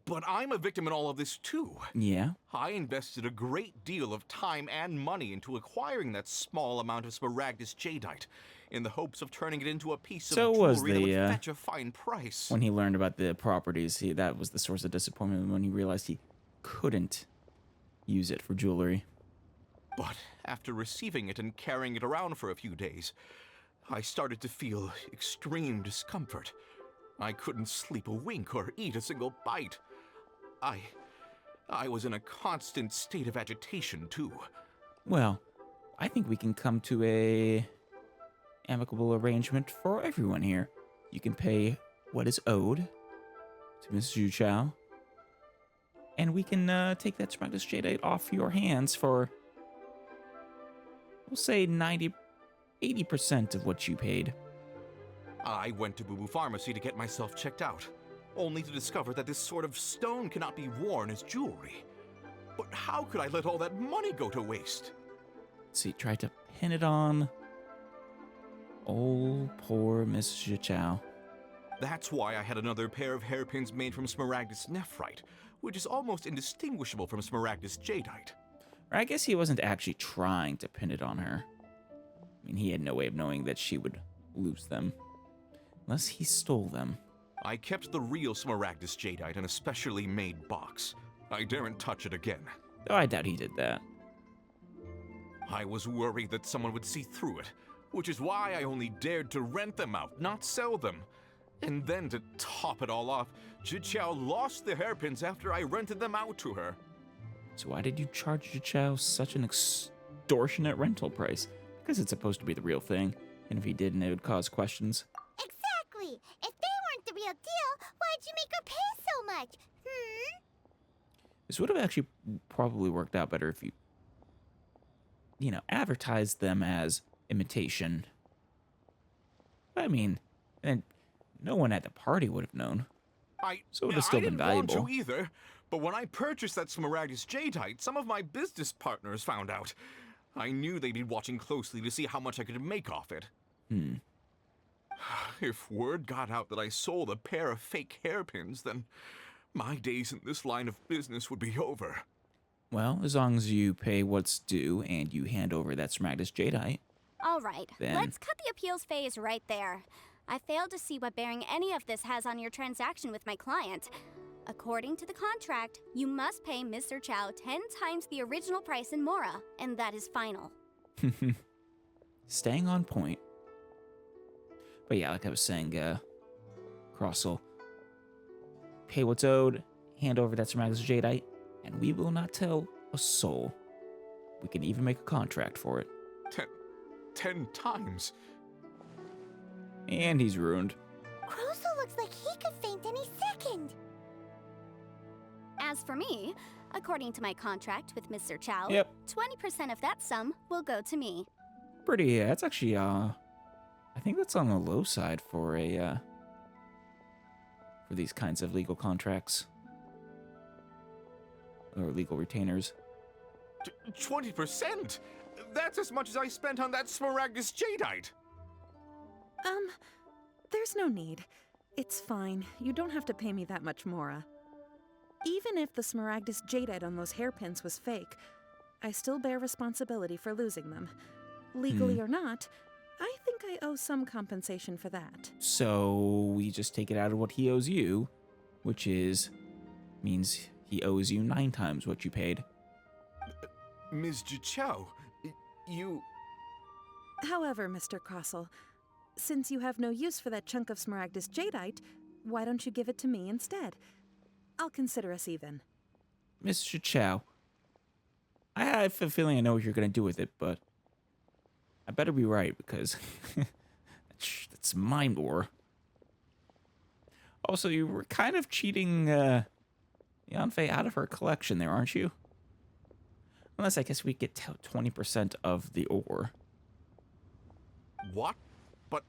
But I'm a victim in all of this too. Yeah? I invested a great deal of time and money into acquiring that small amount of Smaragdus Jadeite, in the hopes of turning it into a piece of jewelry that would fetch a fine price. When he learned about the properties, that was the source of disappointment when he realized he couldn't use it for jewelry. But after receiving it and carrying it around for a few days, I started to feel extreme discomfort. I couldn't sleep a wink or eat a single bite. I was in a constant state of agitation, too. Well, I think we can come to a amicable arrangement for everyone here. You can pay what is owed to Miss Zhu Chao, and we can take that Smaragdus Jadeite off your hands for, we'll say 80% of what you paid. I went to Boo Boo Pharmacy to get myself checked out, only to discover that this sort of stone cannot be worn as jewelry. But how could I let all that money go to waste? See, tried to pin it on oh, poor Miss Zhu Chao. That's why I had another pair of hairpins made from Smaragdus Nephrite, which is almost indistinguishable from Smaragdus Jadeite. Or I guess he wasn't actually trying to pin it on her. I mean, he had no way of knowing that she would lose them. Unless he stole them. I kept the real Smaragdus Jadeite in a specially made box. I daren't touch it again. Though I doubt he did that. I was worried that someone would see through it, which is why I only dared to rent them out, not sell them. And then to top it all off, Zhu lost the hairpins after I rented them out to her. So why did you charge Zhu such an extortionate rental price? Because it's supposed to be the real thing, and if he didn't, it would cause questions. Exactly. If they weren't the real deal, why'd you make her pay so much? This would have actually probably worked out better if you know, advertised them as imitation. But I mean, and no one at the party would have known. So it would have still been valuable. I didn't want to either, but when I purchased that Smaragdus Jadeite, some of my business partners found out. I knew they'd be watching closely to see how much I could make off it. If word got out that I sold a pair of fake hairpins, then my days in this line of business would be over. Well, as long as you pay what's due and you hand over that Smaragdus Jadeite. All right, then let's cut the appeals phase right there. I failed to see what bearing any of this has on your transaction with my client. According to the contract, you must pay Mr. Chow 10 times the original price in Mora, and that is final. Staying on point. But yeah, like I was saying, Crossell, pay what's owed, hand over that Smaragdus Jadeite, and we will not tell a soul. We can even make a contract for it. 10 times? And he's ruined. Crossell looks like he could faint any second. As for me, according to my contract with Mr. Chow, Yep. 20% of that sum will go to me. Pretty, yeah, that's actually, I think that's on the low side for for these kinds of legal contracts. Or legal retainers. 20%? That's as much as I spent on that Smaragdus Jadeite. There's no need. It's fine. You don't have to pay me that much, Mora. Even if the Smaragdus Jadeite on those hairpins was fake, I still bear responsibility for losing them. Legally or not, I think I owe some compensation for that. So we just take it out of what he owes you, which means he owes you 9 times what you paid. Ms. Jichao, you... However, Mr. Crossell, since you have no use for that chunk of Smaragdus Jadeite, why don't you give it to me instead? I'll consider us even. Mr. Chow, I have a feeling I know what you're going to do with it, but I better be right because that's mine ore. Also, you were kind of cheating Yanfei out of her collection there, aren't you? Unless I guess we get 20% of the ore. What? But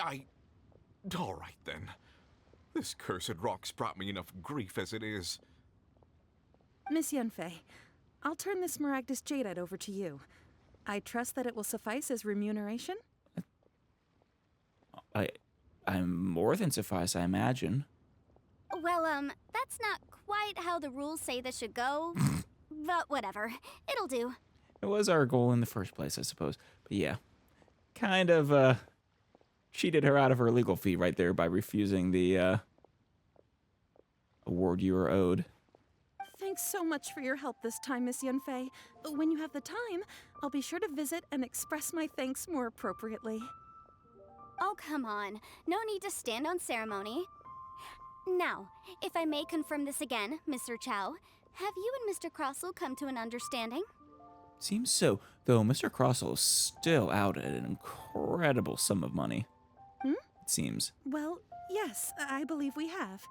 all right then. This cursed rock's brought me enough grief as it is. Miss Yanfei, I'll turn this Smaragdus Jadeite over to you. I trust that it will suffice as remuneration? I'm more than suffice, I imagine. Well, that's not quite how the rules say this should go. But whatever. It'll do. It was our goal in the first place, I suppose. But yeah, kind of cheated her out of her legal fee right there by refusing the award you were owed. Thanks so much for your help this time, Miss Yanfei. When you have the time, I'll be sure to visit and express my thanks more appropriately. Oh, come on. No need to stand on ceremony. Now, if I may confirm this again, Mr. Chow, have you and Mr. Crossell come to an understanding? Seems so, though Mr. Crossell is still out at an incredible sum of money. It seems. Well, yes, I believe we have.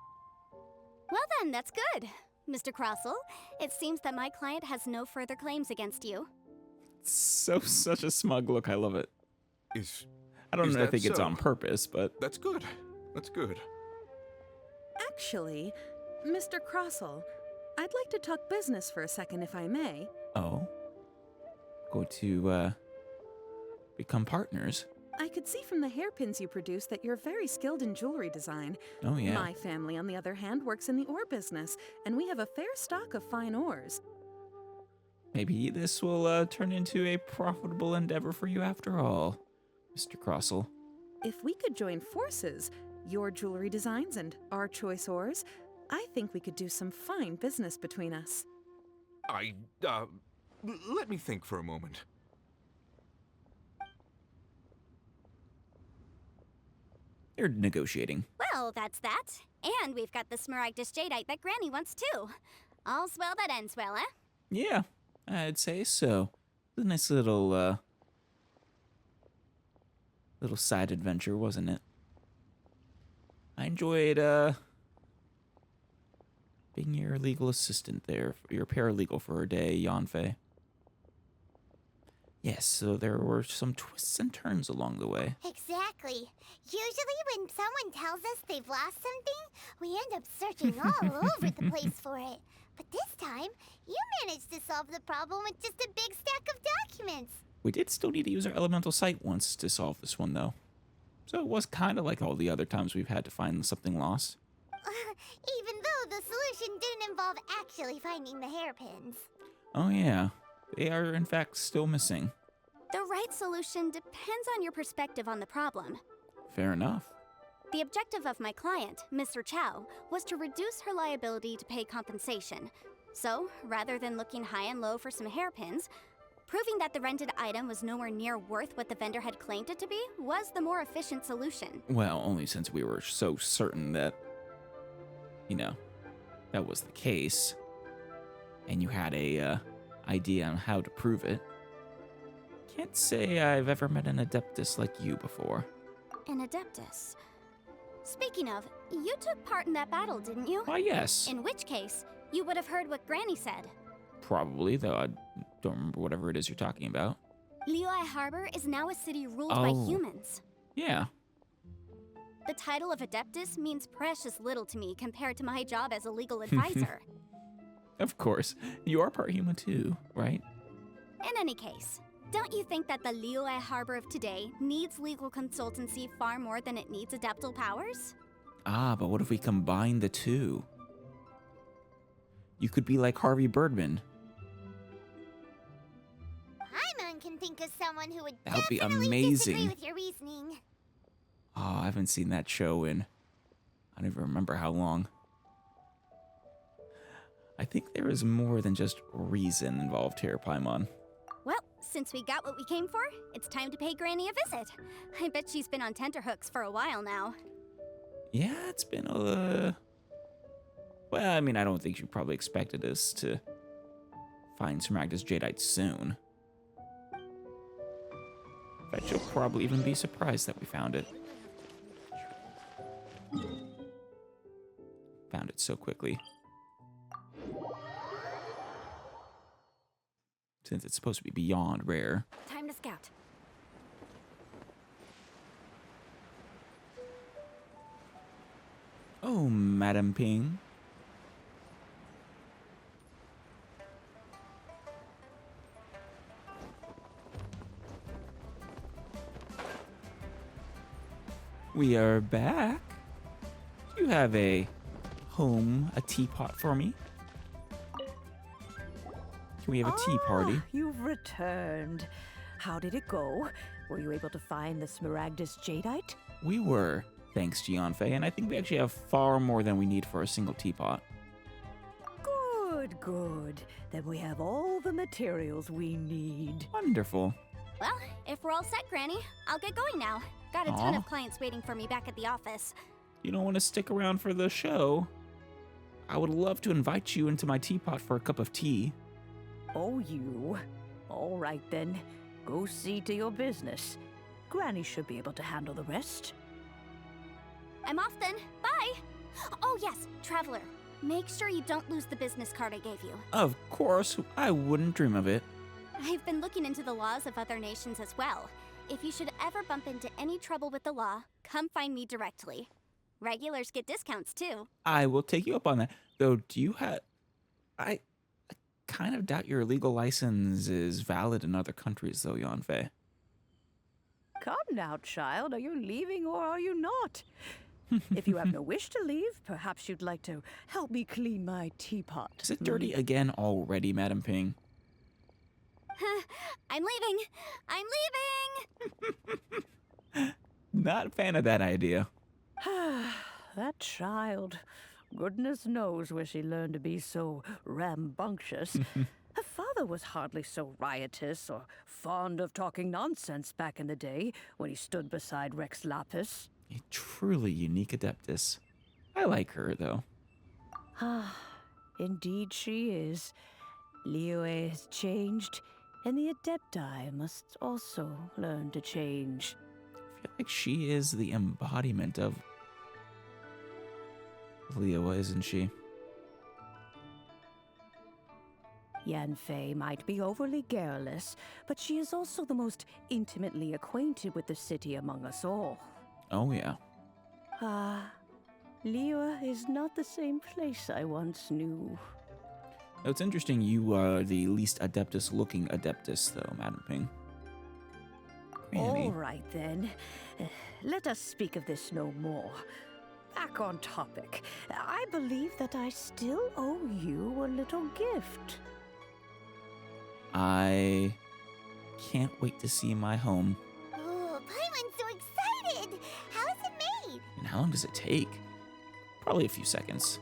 Well then, that's good. Mr. Crossell, it seems that my client has no further claims against you. Such a smug look, I love it. I don't Is know, I that think it's so? on purpose, but... That's good. That's good. Actually, Mr. Crossell, I'd like to talk business for a second if I may. Oh? Going to, become partners? I could see from the hairpins you produce that you're very skilled in jewelry design. Oh, yeah. My family, on the other hand, works in the ore business, and we have a fair stock of fine ores. Maybe this will, turn into a profitable endeavor for you after all, Mr. Crossell. If we could join forces, your jewelry designs and our choice ores, I think we could do some fine business between us. Let me think for a moment. You're negotiating. Well, that's that. And we've got the Smaragdus Jadeite that Granny wants too. All's well that ends well, eh? Yeah, I'd say so. It's a nice little, little side adventure, wasn't it? I enjoyed, being your legal assistant there, your paralegal for a day, Yanfei. Yes, so there were some twists and turns along the way. Exactly. Usually when someone tells us they've lost something, we end up searching all over the place for it. But this time, you managed to solve the problem with just a big stack of documents. We did still need to use our elemental sight once to solve this one, though. So it was kind of like all the other times we've had to find something lost. Even though the solution didn't involve actually finding the hairpins. Oh yeah, they are in fact still missing. The right solution depends on your perspective on the problem. Fair enough. The objective of my client, Mr. Chow, was to reduce her liability to pay compensation. So, rather than looking high and low for some hairpins, proving that the rented item was nowhere near worth what the vendor had claimed it to be was the more efficient solution. Well, only since we were so certain that, you know, that was the case. And you had a idea on how to prove it. Can't say I've ever met an adeptus like you before. An adeptus. Speaking of, you took part in that battle, didn't you? Why, yes. In which case, you would have heard what Granny said. Probably, though I don't remember whatever it is you're talking about. Liyue Harbor is now a city ruled by humans. Yeah. The title of adeptus means precious little to me compared to my job as a legal advisor. Of course. You are part human too, right? In any case, don't you think that the Liyue Harbor of today needs legal consultancy far more than it needs adeptal powers? Ah, but what if we combine the two? You could be like Harvey Birdman. Paimon can think of someone who would That would be definitely amazing. disagree with your reasoning. Oh, I haven't seen that show in, I don't even remember how long. I think there is more than just reason involved here, Paimon. Well, since we got what we came for, it's time to pay Granny a visit. I bet she's been on tenterhooks for a while now. Yeah, it's been a... Well, I mean, I don't think she probably expected us to find Smaragdus Jadeite soon. In fact, she'll probably even be surprised that we found it. Found it so quickly. Since it's supposed to be beyond rare. Time to scout. Oh, Madam Ping. We are back. Do you have a teapot for me? Can we have a tea party? You've returned. How did it go? Were you able to find the Smaragdus Jadeite? We were, thanks to Yanfei, and I think we actually have far more than we need for a single teapot. Good, good. Then we have all the materials we need. Wonderful. Well, if we're all set, Granny, I'll get going now. Got a ton Aw. of clients waiting for me back at the office. You don't want to stick around for the show? I would love to invite you into my teapot for a cup of tea. Oh, you. All right then. Go see to your business. Granny should be able to handle the rest. I'm off then. Bye! Oh yes, Traveler. Make sure you don't lose the business card I gave you. Of course, I wouldn't dream of it. I've been looking into the laws of other nations as well. If you should ever bump into any trouble with the law, come find me directly. Regulars get discounts too. I will take you up on that. Though, do you have... I kind of doubt your legal license is valid in other countries, though, Yanfei. Come now, child. Are you leaving or are you not? If you have no wish to leave, perhaps you'd like to help me clean my teapot. Is it dirty again already, Madam Ping? I'm leaving! I'm leaving! Not a fan of that idea. That child. Goodness knows where she learned to be so rambunctious. Her father was hardly so riotous or fond of talking nonsense back in the day when he stood beside Rex Lapis. A truly unique adeptus. I like her, though. Ah, indeed she is. Liyue has changed, and the Adepti must also learn to change. I feel like she is the embodiment of Liyue, isn't she? Yanfei might be overly garrulous, but she is also the most intimately acquainted with the city among us all. Oh, yeah. Ah, Liyue is not the same place I once knew. Now, it's interesting you are the least adeptus-looking adeptus, though, Madam Ping. Granny. All right, then. Let us speak of this no more. Back on topic. I believe that I still owe you a little gift. I can't wait to see my home. Oh, Paimon's so excited! How is it made? And how long does it take? Probably a few seconds.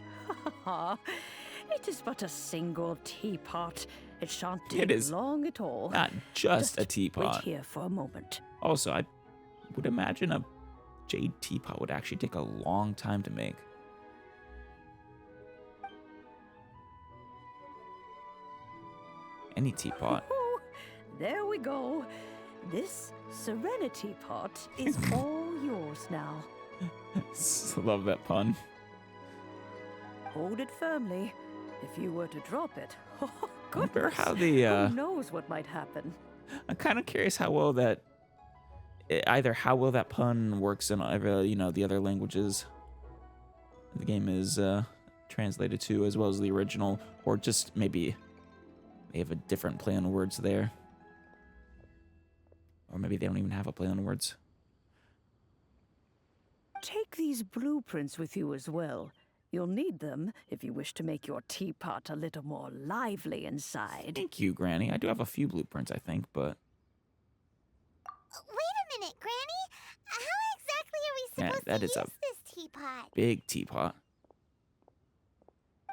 It is but a single teapot. It shan't It take is long at all. Not just a teapot. Wait here for a moment. Also, I would imagine a jade teapot would actually take a long time to make. Any teapot. Oh, there we go. This Serenity pot is all yours now. Love that pun. Hold it firmly. If you were to drop it, oh, I wonder goodness, how the, who knows what might happen? I'm kind of curious how well that, either how well that pun works in either, the other languages the game is translated to, as well as the original, or just maybe they have a different play on words there. Or maybe they don't even have a play on words. Take these blueprints with you as well. You'll need them if you wish to make your teapot a little more lively inside. Thank you, Granny. I do have a few blueprints, I think, but... Wait a minute, Granny. How exactly are we Yeah, supposed that to is use a this teapot? big teapot.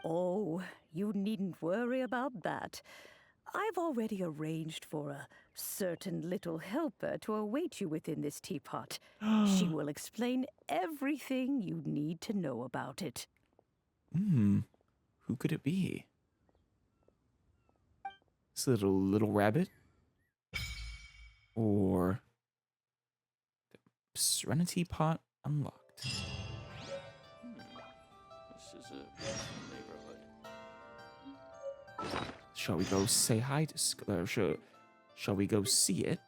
Oh, you needn't worry about that. I've already arranged for a certain little helper to await you within this teapot. She will explain everything you need to know about it. Who could it be? This little rabbit? Or the Serenity pot unlocked? This is a neighborhood. Shall we go say hi to shall we go see it?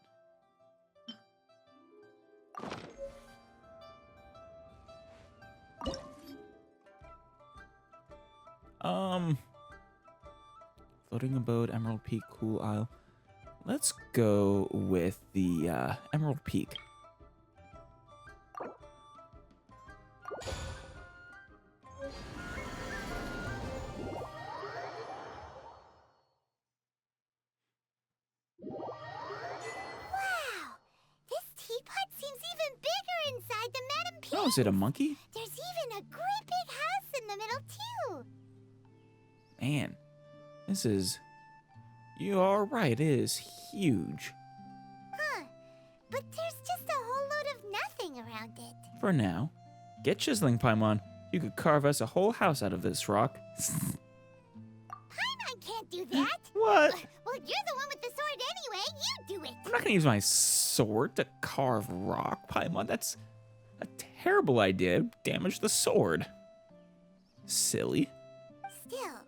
Floating abode, Emerald Peak, Cool Isle. Let's go with the Emerald Peak. Wow! This teapot seems even bigger inside than Madame Pink. Oh, is it a monkey? There's even a great big house in the middle, too. Man, this is... You are right, it is huge. Huh. But there's just a whole load of nothing around it. For now. Get chiseling, Paimon. You could carve us a whole house out of this rock. Paimon can't do that. What? Well, you're the one with the sword anyway. You do it. I'm not gonna use my sword to carve rock, Paimon. That's a terrible idea. Damage the sword. Silly. Still,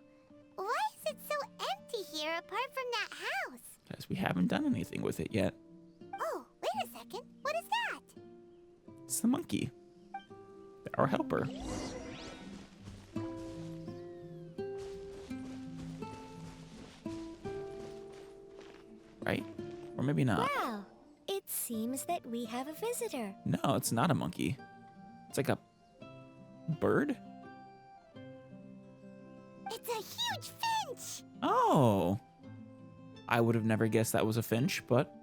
why is it so empty here apart from that house? Because we haven't done anything with it yet. Oh, wait a second. What is that? It's the monkey. Our helper. Right? Or maybe not. Wow, it seems that we have a visitor. No, it's not a monkey. It's like a bird? It's a huge finch. Oh. I would have never guessed that was a finch, but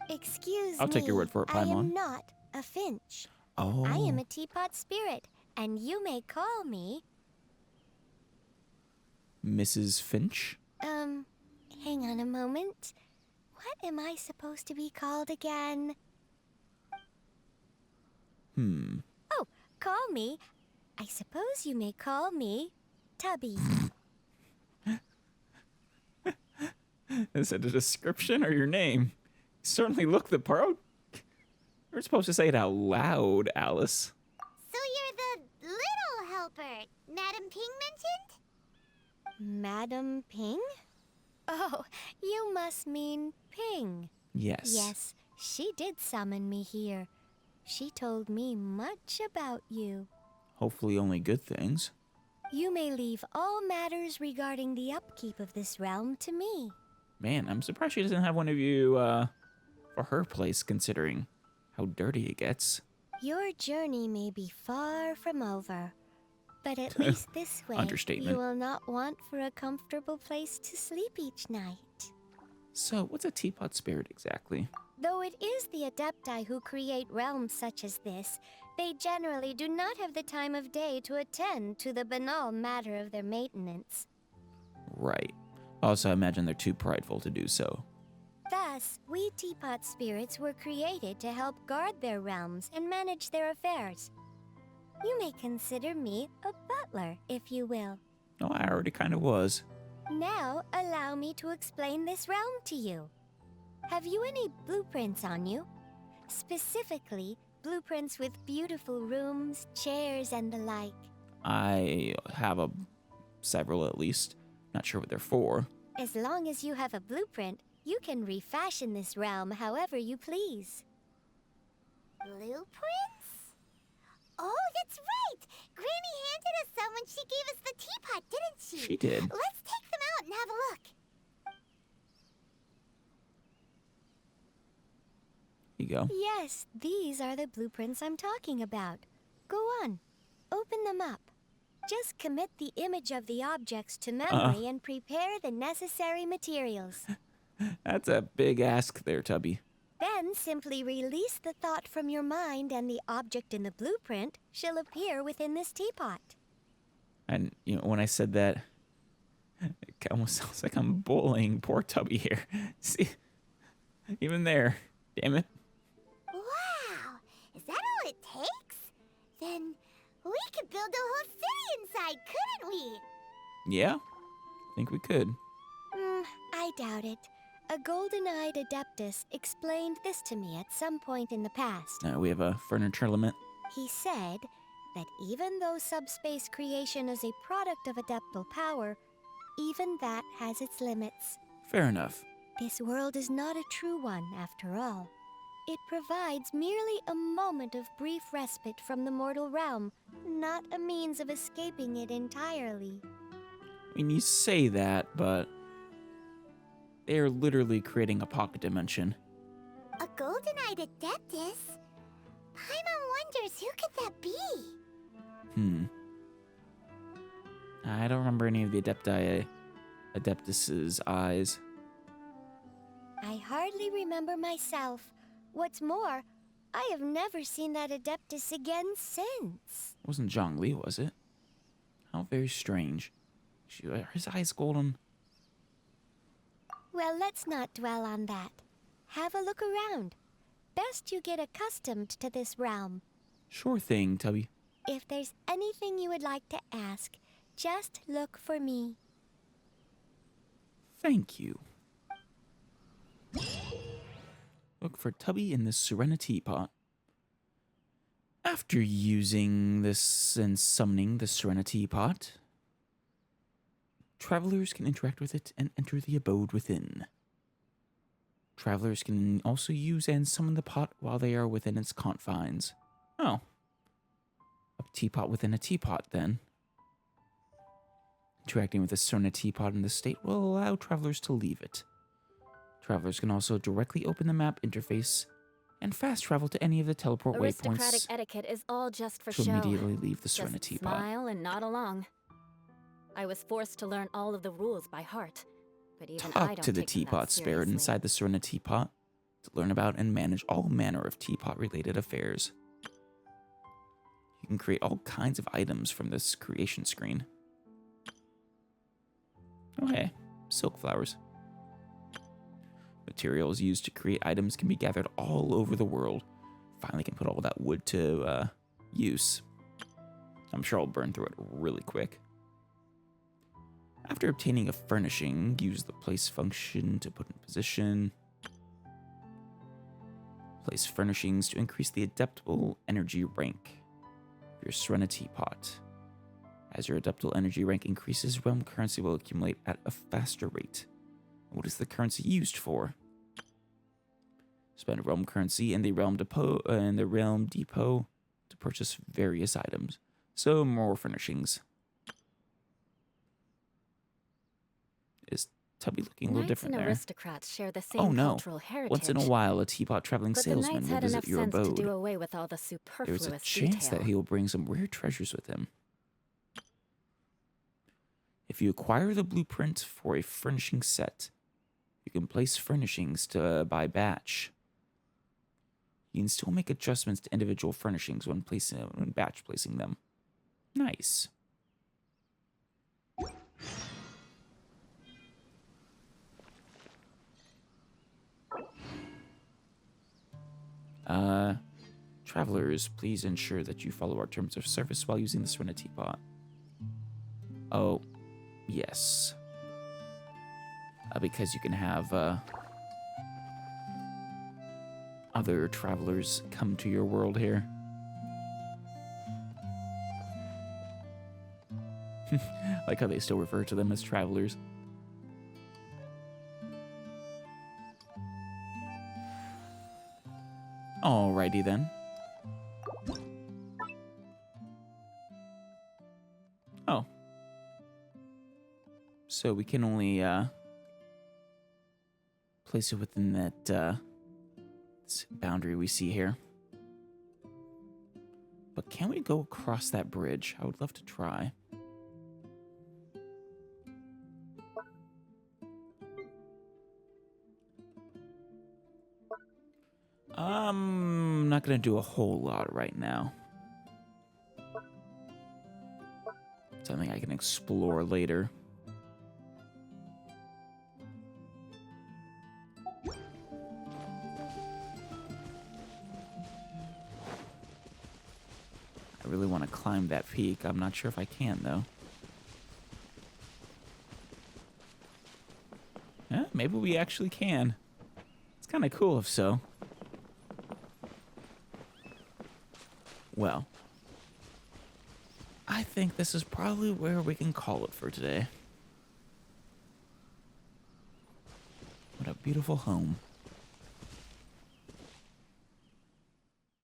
Excuse me. I'll take your word for it, I Paimon. am not a finch. oh. I am a teapot spirit, and you may call me, Mrs. Finch? hang on a moment. What am I supposed to be called again? Oh, call me. I suppose you may call me Tubby. Is it a description or your name? You certainly look the part. You're supposed to say it out loud, Alice. So you're the little helper Madame Ping mentioned? Madam Ping? Oh, you must mean Ping. Yes. Yes, she did summon me here. She told me much about you. Hopefully only good things. You may leave all matters regarding the upkeep of this realm to me. Man, I'm surprised she doesn't have one of you, for her place, considering how dirty it gets. Your journey may be far from over, but at least this way Understatement. you will not want for a comfortable place to sleep each night. So, what's a teapot spirit exactly? Though it is the Adepti who create realms such as this, they generally do not have the time of day to attend to the banal matter of their maintenance. Right. Also, I imagine they're too prideful to do so. Thus, we teapot spirits were created to help guard their realms and manage their affairs. You may consider me a butler, if you will. Oh, I already kind of was. Now, allow me to explain this realm to you. Have you any blueprints on you? Specifically, blueprints with beautiful rooms, chairs, and the like. I have several at least. Not sure what they're for. As long as you have a blueprint, you can refashion this realm however you please. Blueprints? Oh, that's right! Granny handed us some when she gave us the teapot, didn't she? She did. Let's take them out and have a look. Here you go. Yes, these are the blueprints I'm talking about. Go on, open them up. Just commit the image of the objects to memory and prepare the necessary materials. That's a big ask there, Tubby. Then simply release the thought from your mind and the object in the blueprint shall appear within this teapot. And, when I said that, it almost sounds like I'm bullying poor Tubby here. See? Even there. Damn it. Wow! Is that all it takes? Then we could build a whole city inside, couldn't we? Yeah? Think we could. I doubt it. A golden-eyed adeptus explained this to me at some point in the past. We have a furniture limit. He said that even though subspace creation is a product of adeptal power, even that has its limits. Fair enough. This world is not a true one, after all. It provides merely a moment of brief respite from the mortal realm, not a means of escaping it entirely. I mean, you say that, but they are literally creating a pocket dimension. A golden-eyed adeptus? Paimon wonders who could that be? I don't remember any of the Adeptus's eyes. I hardly remember myself. What's more, I have never seen that adeptus again since. It wasn't Zhongli, was it? How very strange. Are his eyes golden? Well, let's not dwell on that. Have a look around. Best you get accustomed to this realm. Sure thing, Tubby. If there's anything you would like to ask, just look for me. Thank you. Look for Tubby in the Serenity teapot. After using this and summoning the Serenity teapot, travelers can interact with it and enter the abode within. Travelers can also use and summon the pot while they are within its confines. Oh. A teapot within a teapot, then. Interacting with the Serenity teapot in this state will allow travelers to leave it. Travelers can also directly open the map interface and fast travel to any of the teleport Aristocratic waypoints etiquette is all just for to show. immediately leave the Serenity Just teapot. smile and nod along. I was forced to learn all of the rules by heart, but even I Talk don't to the take them that teapot spirit seriously. inside the Serenity teapot to learn about and manage all manner of teapot-related affairs. You can create all kinds of items from this creation screen. Oh hey, silk flowers. Materials used to create items can be gathered all over the world. Finally can put all that wood to use. I'm sure I'll burn through it really quick. After obtaining a furnishing, use the place function to put in position. Place furnishings to increase the adeptal energy rank of your Serenity pot. As your adeptal energy rank increases, realm currency will accumulate at a faster rate. What is the currency used for? Spend realm currency in the realm depot to purchase various items. So more furnishings. Is Tubby looking a little Knights different and there? aristocrats share the same Oh no! cultural heritage. Once in a while, a teapot traveling but salesman the knights will had visit enough your sense abode. to do away with all the There superfluous is a chance detail. that he will bring some rare treasures with him. If you acquire the blueprint for a furnishing set, you can place furnishings by batch. You can still make adjustments to individual furnishings when batch placing them. Nice. Travelers, please ensure that you follow our terms of service while using the Serenity pot. Oh, yes. Because you can have other travelers come to your world here. Like how they still refer to them as travelers. Alrighty then. Oh. So we can only place it within that this boundary we see here. But can we go across that bridge? I would love to try. I'm not gonna do a whole lot right now. something I can explore later. I really want to climb that peak. I'm not sure if I can, though. Yeah, maybe we actually can. It's kind of cool if so. Well, I think this is probably where we can call it for today. What a beautiful home.